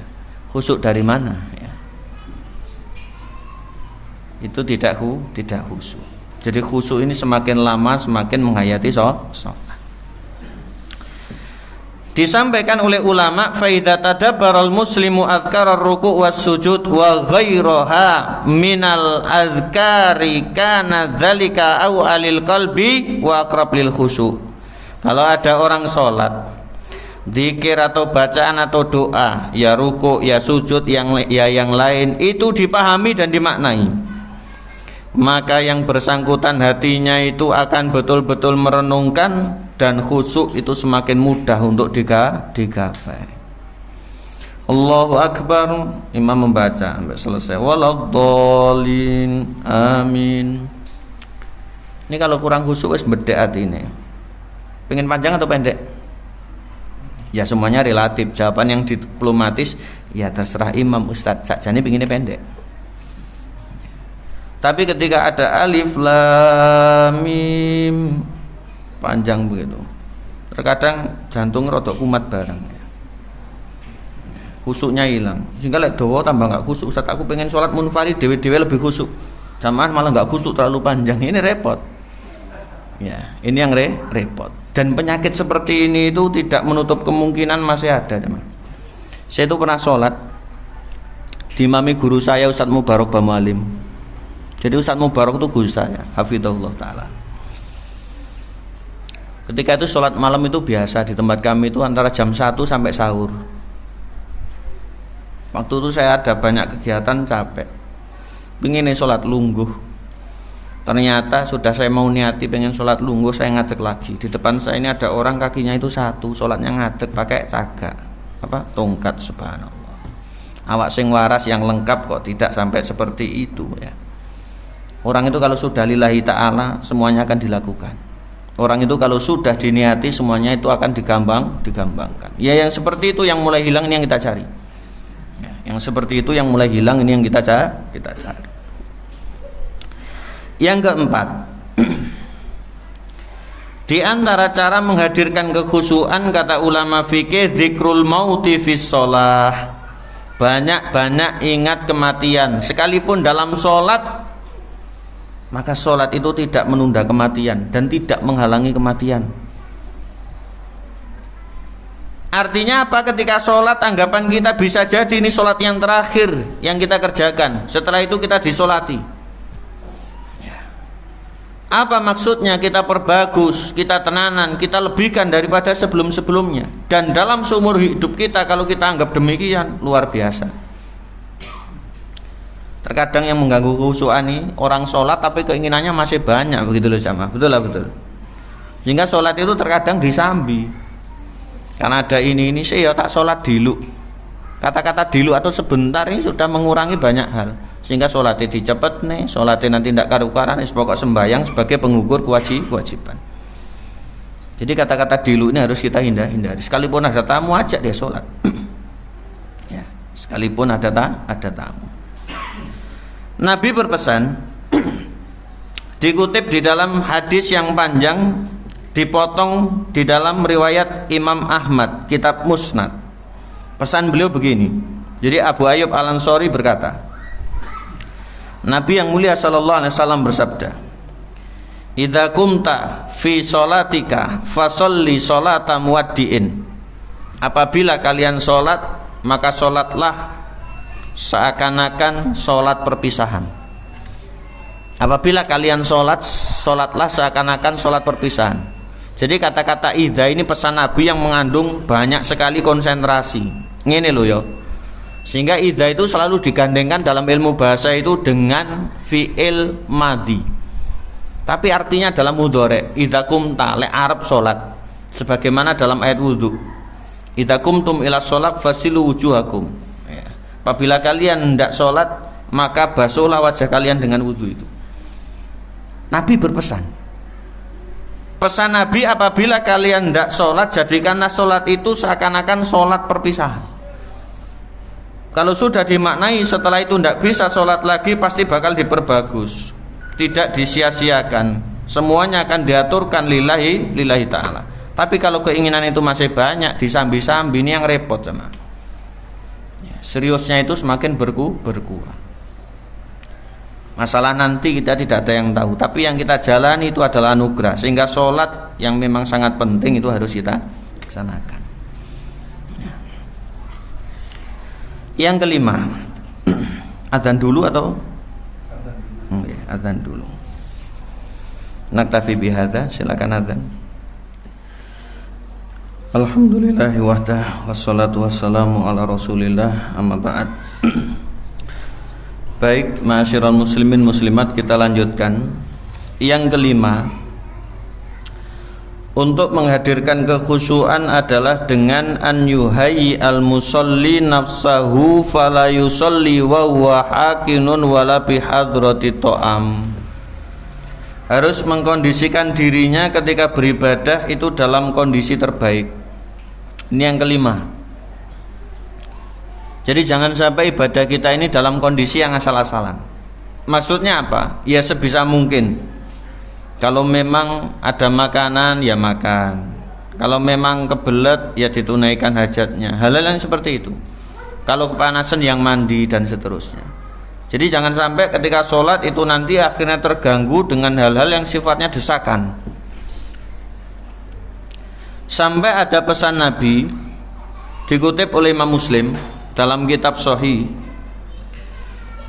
A: Khusyuk dari mana ya? Itu tidak khusyuk. Jadi khusyuk ini semakin lama semakin menghayati sholat. Disampaikan oleh ulama, fa idza tadabbaral muslimu adhkarar ruku' was sujud wa ghairaha minal adhkari kana dzalika awalil qalbi wa aqrab lil khusyuk. Kalau ada orang sholat, zikir atau bacaan atau doa, ya ruku, ya sujud, yang lain itu dipahami dan dimaknai, maka yang bersangkutan hatinya itu akan betul-betul merenungkan dan khusyuk itu semakin mudah untuk digapai. Allahu Akbar, imam membaca sampai selesai, waladhdallin, amin. Ini kalau kurang khusyuk wis bedek atine. Pengen panjang atau pendek? Ya semuanya relatif. Jawaban yang diplomatis ya terserah imam ustadz, sakjane pinginnya pendek. Tapi ketika ada alif lam mim panjang begitu, terkadang jantung rodok kumat barang ya. Khusyuknya hilang. Sehingga lek dawa tambah enggak khusyuk. Ustadz aku pengen sholat munfarid dewe-dewe lebih khusyuk. Jamaah malah enggak khusyuk, terlalu panjang. Ini repot. Ya, ini yang repot. Dan penyakit seperti ini itu tidak menutup kemungkinan masih ada, teman. Saya itu pernah sholat diimami guru saya Ustadz Mubarak Bamualim. Jadi Ustadz Mubarak itu guru saya, hafizahullah taala. Ketika itu sholat malam itu biasa di tempat kami itu antara jam 1 sampai sahur. Waktu itu saya ada banyak kegiatan, capek, pengen sholat lungguh. Ternyata sudah saya mau niati pengen sholat lungguh, saya ngadeg lagi. Di depan saya ini ada orang kakinya itu satu, sholatnya ngadeg pakai cagak, tongkat, subhanallah. Awak sing waras yang lengkap kok tidak sampai seperti itu ya. Orang itu kalau sudah lillahi ta'ala semuanya akan dilakukan. Orang itu kalau sudah diniati semuanya itu akan digambangkan. Ya yang seperti itu yang mulai hilang ini yang kita cari ya, yang seperti itu yang mulai hilang ini yang kita cari. Yang keempat, di antara cara menghadirkan kekhusyuan kata ulama fikih, dzikrul mauti fis shalah. Banyak-banyak ingat kematian sekalipun dalam sholat. maka sholat itu tidak menunda kematian dan tidak menghalangi kematian. Artinya apa? Ketika sholat, anggapan kita bisa jadi ini sholat yang terakhir yang kita kerjakan, setelah itu kita disolati. Apa maksudnya? Kita perbagus, kita tenanan, kita lebihkan daripada sebelum-sebelumnya. Dan dalam seumur hidup kita, kalau kita anggap demikian, luar biasa. Terkadang yang mengganggu khusyukan ini orang sholat tapi keinginannya masih banyak, begitu loh jamaah. Betul lah, betul. Sehingga sholat itu terkadang disambi. Karena ada ini saya tak sholat dulu. Kata-kata dulu atau sebentar ini sudah mengurangi banyak hal. Sehingga sholatnya dicepet nih, sholatnya nanti tidak karu-karan, pokok sembahyang sebagai pengukur kewajiban. Jadi kata-kata dulu ini harus kita hindari. Sekalipun ada tamu, ajak dia sholat. Ya, sekalipun ada tamu. Nabi berpesan, dikutip di dalam hadis yang panjang, dipotong di dalam riwayat Imam Ahmad, kitab Musnad. Pesan beliau begini. Jadi Abu Ayyub Al-Ansari berkata, Nabi yang mulia sallallahu alaihi wasallam bersabda, "Idza kumta fi sholatika fasolli sholata muwaddiin." Apabila kalian sholat, maka sholatlah seakan-akan sholat perpisahan. Apabila kalian sholat, sholatlah seakan-akan sholat perpisahan. Jadi kata-kata idza ini pesan Nabi yang mengandung banyak sekali konsentrasi. Ngene lho ya. Sehingga idza itu selalu digandengkan dalam ilmu bahasa itu dengan fi'il madhi. Tapi artinya dalam mudhari, idza kumta le arab salat. Sebagaimana dalam ayat wudu. Idza kumtum ila shalat fasilu wujuhakum. Ya. Apabila kalian hendak salat, maka basuhlah wajah kalian dengan wudu itu. Nabi berpesan. Pesan Nabi, apabila kalian hendak sholat, jadikanlah sholat itu seakan-akan sholat perpisahan. Kalau sudah dimaknai setelah itu hendak bisa sholat lagi, pasti bakal diperbagus, tidak disia-siakan, semuanya akan diaturkan lillahi ta'ala. Tapi kalau keinginan itu masih banyak, disambi-sambi, ini yang repot sama. Seriusnya itu semakin berkurang. Masalah nanti kita tidak ada yang tahu, tapi yang kita jalani itu adalah anugerah, sehingga sholat yang memang sangat penting itu harus kita laksanakan. Yang kelima, adzan dulu atau adzan dulu. Naktafi bihadza, silakan adzan. Alhamdulillahi wahdah, wassalatu wassalamu ala rasulillah, amma ba'd. Baik, ma'asyiral muslimin muslimat, kita lanjutkan. Yang kelima, untuk menghadirkan kekhusyuan adalah dengan an yuhayyi al musalli nafsahu fala yusalli wa huwa hakinun wala bi hadrati ta'am. Harus mengkondisikan dirinya ketika beribadah itu dalam kondisi terbaik. Ini yang kelima. Jadi jangan sampai ibadah kita ini dalam kondisi yang asal-asalan. Maksudnya apa? Ya sebisa mungkin. Kalau memang ada makanan, ya makan. Kalau memang kebelet, ya ditunaikan hajatnya. Hal-hal yang seperti itu. Kalau kepanasan, yang mandi dan seterusnya. Jadi jangan sampai ketika sholat itu nanti akhirnya terganggu dengan hal-hal yang sifatnya desakan. Sampai ada pesan Nabi dikutip oleh Imam Muslim dalam kitab Sahih,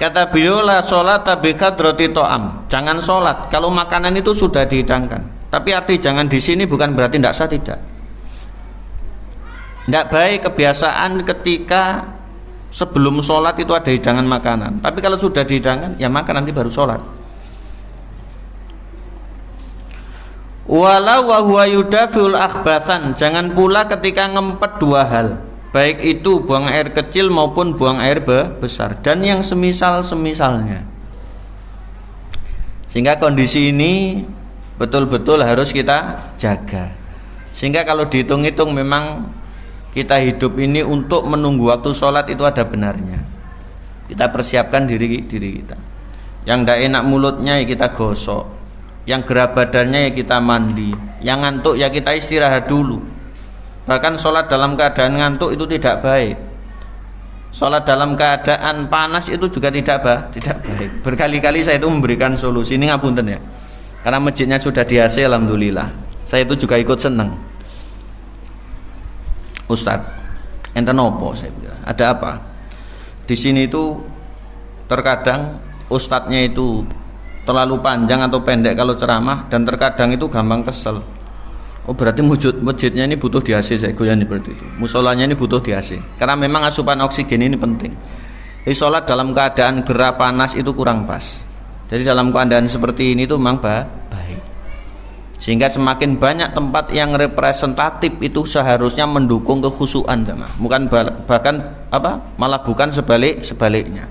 A: kata beliau, la sholata bi kadrati ta'am. Jangan sholat kalau makanan itu sudah dihidangkan. Tapi arti jangan di sini bukan berarti tidak sah, tidak. Tidak baik kebiasaan ketika sebelum sholat itu ada hidangan makanan. Tapi kalau sudah dihidangkan, ya makan nanti baru sholat. Walau wa huwa yudafiul akhbathan. Jangan pula ketika ngempet dua hal, baik itu buang air kecil maupun buang air besar, dan yang semisal-semisalnya. Sehingga kondisi ini betul-betul harus kita jaga. Sehingga kalau dihitung-hitung memang kita hidup ini untuk menunggu waktu sholat itu ada benarnya. Kita persiapkan diri kita. Yang tidak enak mulutnya ya kita gosok, yang gerah badannya ya kita mandi, yang ngantuk ya kita istirahat dulu. Bahkan sholat dalam keadaan ngantuk itu tidak baik. Sholat dalam keadaan panas itu juga tidak baik. Berkali-kali saya itu memberikan solusi, ini ngapunten ya, karena masjidnya sudah di AC, alhamdulillah. Saya itu juga ikut seneng. Ustadz, enten opo, saya bilang, ada apa? Di sini itu terkadang ustadznya itu terlalu panjang atau pendek kalau ceramah, dan terkadang itu gampang kesel. Oh berarti masjidnya ini butuh di AC, saya goyani seperti itu. Musolanya ini butuh di AC, karena memang asupan oksigen ini penting. Jadi sholat dalam keadaan gerah panas itu kurang pas. Jadi dalam keadaan seperti ini itu memang baik. Sehingga semakin banyak tempat yang representatif itu seharusnya mendukung kekhusyuan jemaah. Bukan bahkan malah bukan sebaliknya.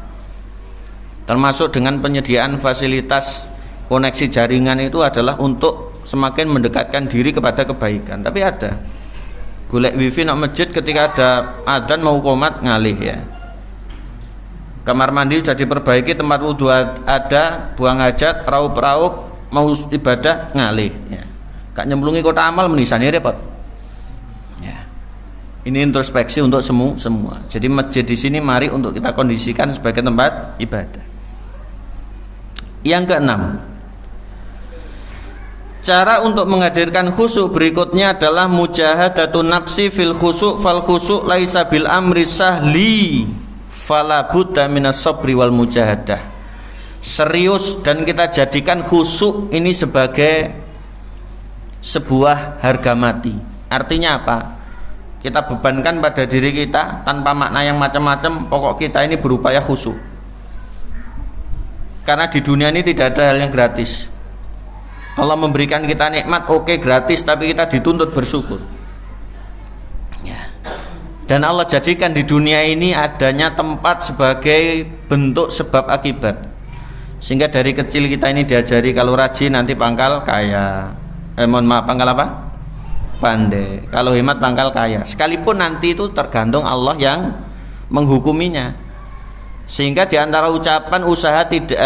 A: Termasuk dengan penyediaan fasilitas koneksi jaringan itu adalah untuk semakin mendekatkan diri kepada kebaikan. Tapi ada golek wifi nak masjid ketika ada adzan mau qomat ngalih ya. Kamar mandi sudah diperbaiki, tempat wudhu ada, buang hajat, raup mau ibadah ngalih ya. Kak nyemplungi kota amal menisani repot. Ya. Ini introspeksi untuk semua. Jadi masjid di sini mari untuk kita kondisikan sebagai tempat ibadah. Yang keenam, cara untuk menghadirkan khusyuk berikutnya adalah mujahadatun nafsi fil khusyuk fal khusyuk laisa bil amri sahli fala budda minas sabri wal mujahadah. Serius dan kita jadikan khusyuk ini sebagai sebuah harga mati. Artinya apa? Kita bebankan pada diri kita tanpa makna yang macam-macam, pokok kita ini berupaya khusyuk. Karena di dunia ini tidak ada hal yang gratis. Allah memberikan kita nikmat, oke, gratis, tapi kita dituntut bersyukur ya. Dan Allah jadikan di dunia ini adanya tempat sebagai bentuk sebab akibat. Sehingga dari kecil kita ini diajari kalau rajin nanti pangkal kaya, pangkal apa? Pandai. Kalau hemat pangkal kaya. Sekalipun nanti itu tergantung Allah yang menghukuminya. Sehingga diantara ucapan usaha tidak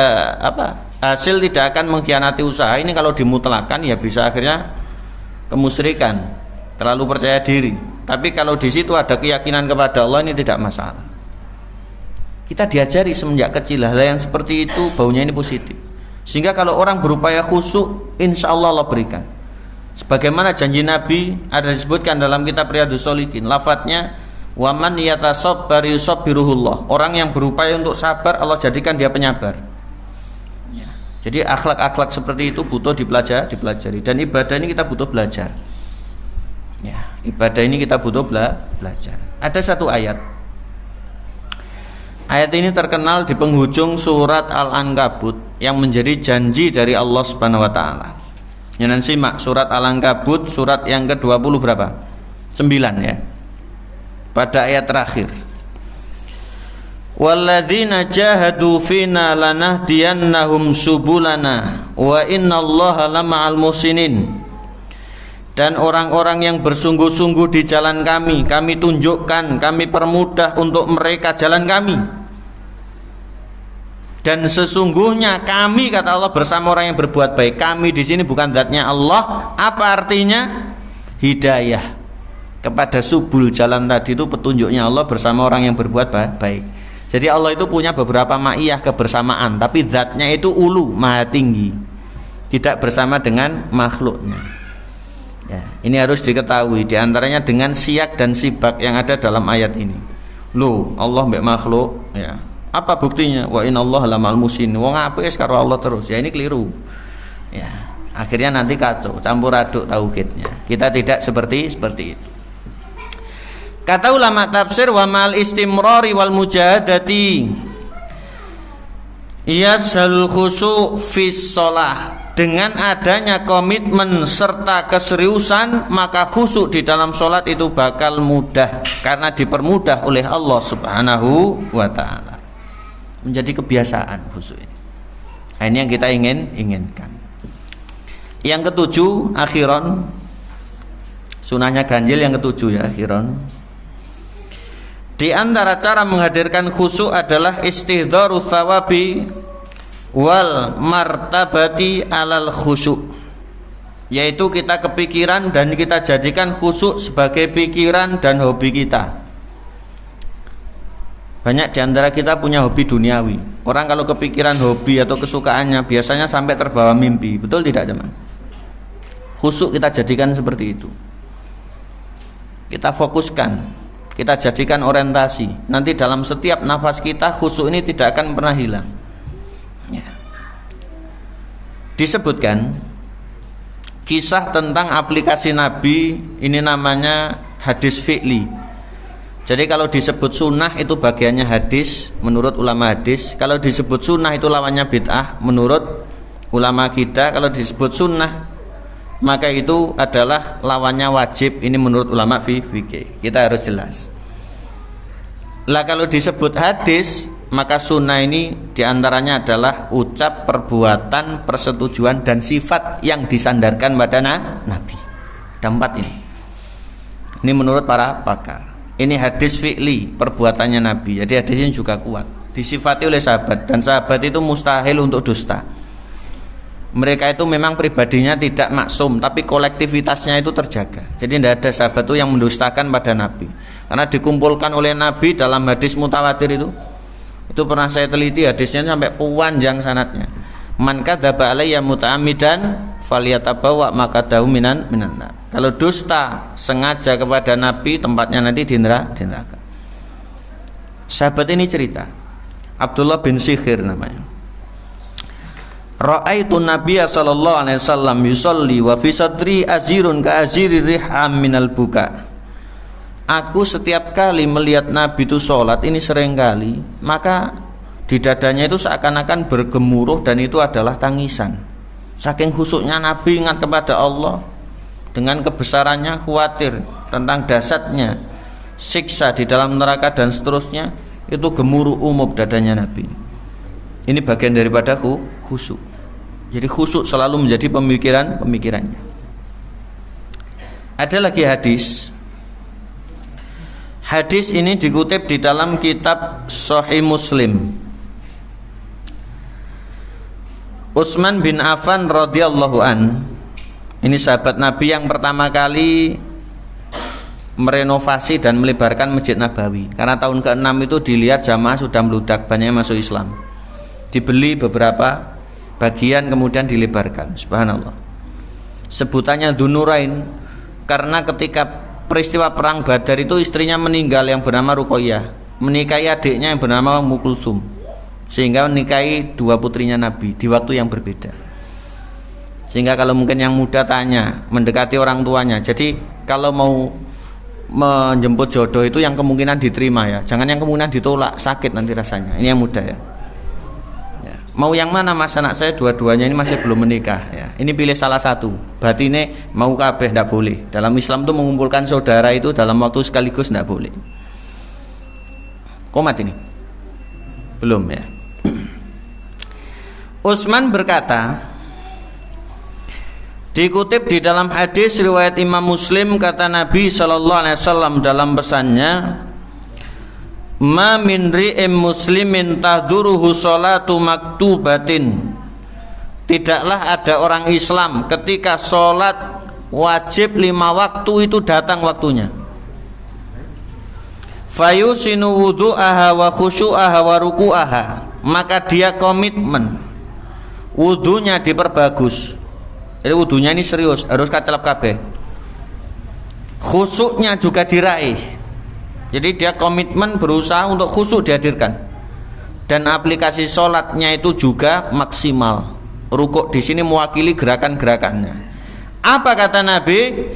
A: hasil tidak akan mengkhianati usaha ini kalau dimutlakan ya bisa akhirnya kemusyrikan, terlalu percaya diri. Tapi kalau di situ ada keyakinan kepada Allah ini tidak masalah. Kita diajari semenjak kecil hal yang seperti itu, baunya ini positif. Sehingga kalau orang berupaya khusyuk, insya Allah Allah berikan. Sebagaimana janji Nabi ada disebutkan dalam kitab Riyadhus Shalihin, lafadznya waman yatasabbar yusabbiruhullah. Orang yang berupaya untuk sabar Allah jadikan dia penyabar. Jadi akhlak-akhlak seperti itu butuh dipelajari. Dan ibadah ini kita butuh belajar ya, ibadah ini kita butuh belajar. Ada satu ayat ini terkenal di penghujung surat Al-Ankabut yang menjadi janji dari Allah Subhanahu wa taala. Jangan simak surat Al-Ankabut surat yang ke-20 berapa? 9 ya. Pada ayat terakhir, walladzina jahadu fina lanahdiyannahum subulana wa innallaha lama'al muhsinin. Dan orang-orang yang bersungguh-sungguh di jalan kami tunjukkan, kami permudah untuk mereka jalan kami. Dan sesungguhnya kami, kata Allah, bersama orang yang berbuat baik. Kami di sini bukan zatnya Allah. Apa artinya? Hidayah kepada subul, jalan tadi itu petunjuknya Allah bersama orang yang berbuat baik. Jadi Allah itu punya beberapa ma'iyah kebersamaan, tapi zatnya itu ulu, maha tinggi, tidak bersama dengan makhluknya ya. Ini harus diketahui, diantaranya dengan siyak dan sibak yang ada dalam ayat ini. Loh, Allah mbek makhluk ya, apa buktinya? Wa innallaha lamal muhsin. Wong apik karo Allah terus ya, ini keliru ya. Akhirnya nanti kacau, campur aduk tauhidnya. Kita tidak seperti itu. Kata ulama tafsir, wa mal istimrari wal mujahadati yashal khusyuk fis shalah. Dengan adanya komitmen serta keseriusan, maka khusyuk di dalam sholat itu bakal mudah karena dipermudah oleh Allah Subhanahu wa taala. Menjadi kebiasaan khusyuk ini. Nah, ini yang kita inginkan. Yang ketujuh, akhiran, sunahnya ganjil yang ketujuh ya, akhiran. Di antara cara menghadirkan khusyuk adalah istihdharu thawabi wal martabati alal khusyuk, yaitu kita kepikiran dan kita jadikan khusyuk sebagai pikiran dan hobi kita. Banyak di antara kita punya hobi duniawi. Orang kalau kepikiran hobi atau kesukaannya biasanya sampai terbawa mimpi. Betul tidak, teman? Khusyuk kita jadikan seperti itu. Kita fokuskan, kita jadikan orientasi. Nanti dalam setiap nafas kita khusyuk ini tidak akan pernah hilang. Ya. Disebutkan kisah tentang aplikasi Nabi, ini namanya hadis fi'li. Jadi kalau disebut sunnah itu bagiannya hadis menurut ulama hadis. Kalau disebut sunnah itu lawannya bid'ah menurut ulama kita. Kalau disebut sunnah maka itu adalah lawannya wajib, ini menurut ulama fikih. Kita harus jelas. Lah kalau disebut hadis maka sunnah ini diantaranya adalah ucap, perbuatan, persetujuan dan sifat yang disandarkan pada Nabi. Ada 4 ini. Ini menurut para pakar. Ini hadis fi'li, perbuatannya Nabi. Jadi hadis ini juga kuat, disifati oleh sahabat, dan sahabat itu mustahil untuk dusta. Mereka itu memang pribadinya tidak maksum, tapi kolektivitasnya itu terjaga. Jadi tidak ada sahabat itu yang mendustakan pada Nabi, karena dikumpulkan oleh Nabi dalam hadis mutawatir itu pernah saya teliti hadisnya sampai panjang sanadnya. Man kadzaba alayya muta'ammidan falyatabawa maqadahu minan nar. Kalau dusta sengaja kepada Nabi, tempatnya nanti di neraka. Sahabat ini cerita, Abdullah bin Sikhir namanya. Ra'aitu Nabiyya sallallahu alaihi wasallam yusalli wa fi sadri azirun ka aziri riham minal buka. Aku setiap kali melihat Nabi itu sholat, ini sering kali, maka di dadanya itu seakan-akan bergemuruh dan itu adalah tangisan. Saking khusyuknya Nabi ingat kepada Allah, dengan kebesarannya, khawatir tentang dahsyatnya siksa di dalam neraka dan seterusnya, itu gemuruh umum dadanya Nabi. Ini bagian daripada khusyuk. Jadi khusyuk selalu menjadi pemikirannya. Ada lagi hadis. Hadis ini dikutip di dalam kitab Sahih Muslim. Utsman bin Affan radhiyallahu an, ini sahabat Nabi yang pertama kali merenovasi dan melebarkan Masjid Nabawi. Karena tahun ke-6 itu dilihat jamaah sudah meludak, banyak yang masuk Islam. Dibeli beberapa bagian kemudian dilebarkan. Subhanallah. Sebutannya Dzunurain karena ketika peristiwa perang Badar itu istrinya meninggal yang bernama Ruqayyah, menikahi adiknya yang bernama Ummu Kulsum, sehingga menikahi 2 putrinya Nabi di waktu yang berbeda. Sehingga kalau mungkin yang muda tanya, mendekati orang tuanya, jadi kalau mau menjemput jodoh itu yang kemungkinan diterima ya, jangan yang kemungkinan ditolak, sakit nanti rasanya. Ini yang muda ya. Mau yang mana mas, anak saya dua-duanya ini masih belum menikah ya. Ini pilih salah satu. Batine mau kabeh tidak boleh. Dalam Islam tuh mengumpulkan saudara itu dalam waktu sekaligus tidak boleh. Komat ini belum ya. Utsman berkata, dikutip di dalam hadis riwayat Imam Muslim, kata Nabi sallallahu alaihi wasallam dalam pesannya, ma min ri'im muslimin tahduruhu sholatu maktubatin. Tidaklah ada orang Islam ketika sholat wajib 5 waktu itu datang waktunya, fayusinu wudu'aha wa khusyu'aha wa ruku'aha, maka dia komitmen wudunya diperbagus. Jadi wudunya ini serius, harus kacelap kabeh. Khusyuknya juga diraih. Jadi dia komitmen berusaha untuk khusyuk dihadirkan, dan aplikasi sholatnya itu juga maksimal. Rukuk di sini mewakili gerakan-gerakannya. Apa kata Nabi?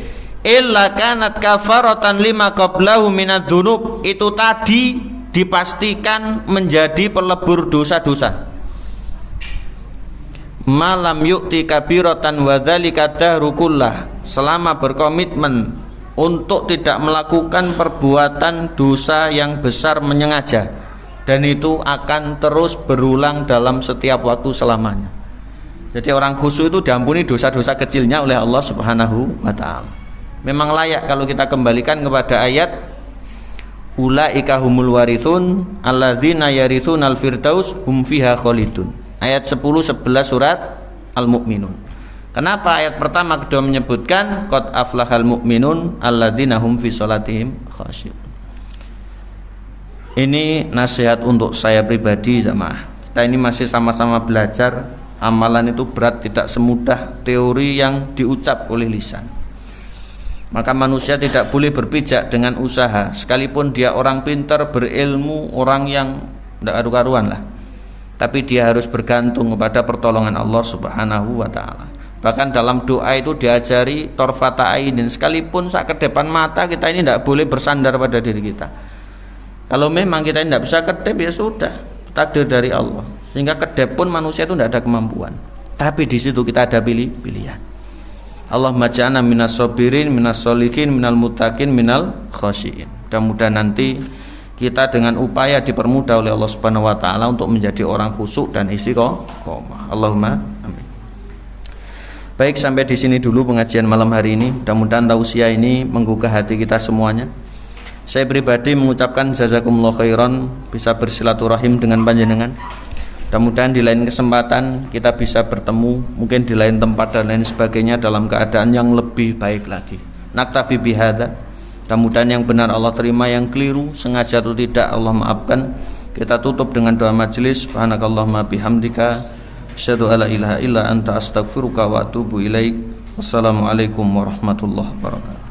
A: Illa kanat kafaratan lima qablahu minad dzunub. Itu tadi dipastikan menjadi pelebur dosa-dosa. Malam yu'ti kabiratan wa dzalika dahrukullah. Selama berkomitmen untuk tidak melakukan perbuatan dosa yang besar menyengaja, dan itu akan terus berulang dalam setiap waktu selamanya. Jadi orang khusyuk itu diampuni dosa-dosa kecilnya oleh Allah Subhanahu wa ta'ala. Memang layak kalau kita kembalikan kepada ayat ulaika humul warithun alladzina yarithunal firdaus hum fiha khalidun, ayat 10-11 surat Al-Mu'minun. Kenapa ayat pertama kedua menyebutkan qad aflahal mu'minun alladzina hum fi sholatihim khashi'un. Ini nasihat untuk saya pribadi jamaah. Kita ini masih sama-sama belajar. Amalan itu berat, tidak semudah teori yang diucap oleh lisan. Maka manusia tidak boleh berpijak dengan usaha, sekalipun dia orang pintar, berilmu, orang yang tidak karu-karuan lah. Tapi dia harus bergantung kepada pertolongan Allah Subhanahu wa taala. Bahkan dalam doa itu diajari torfata ainin, sekalipun saat kedepan mata kita ini tidak boleh bersandar pada diri kita. Kalau memang kita tidak bisa kedip, ya sudah, takdir dari Allah. Sehingga kedip pun manusia itu tidak ada kemampuan. Tapi di situ kita ada pilihan. Allahumma ja'alna minas sabirin, minas sholihin, minal muttaqin, minal khasyiin. Mudah-mudahan nanti kita dengan upaya dipermudah oleh Allah Subhanahu wa taala untuk menjadi orang khusyuk dan istiqomah. Allahumma amin. Baik, sampai di sini dulu pengajian malam hari ini. Mudah-mudahan tausiah ini menggugah hati kita semuanya. Saya pribadi mengucapkan jazakumullah khairan, bisa bersilaturahim dengan panjenengan. Mudah-mudahan di lain kesempatan kita bisa bertemu, mungkin di lain tempat dan lain sebagainya dalam keadaan yang lebih baik lagi. Naktafi bihadza. Mudah-mudahan yang benar Allah terima, yang keliru sengaja atau tidak Allah maafkan. Kita tutup dengan doa majelis. Subhanakallahumma bihamdika asyhadu alla ilaha illa anta astaghfiruka wa atubu ilaik. Wassalamualaikum warahmatullahi wabarakatuh.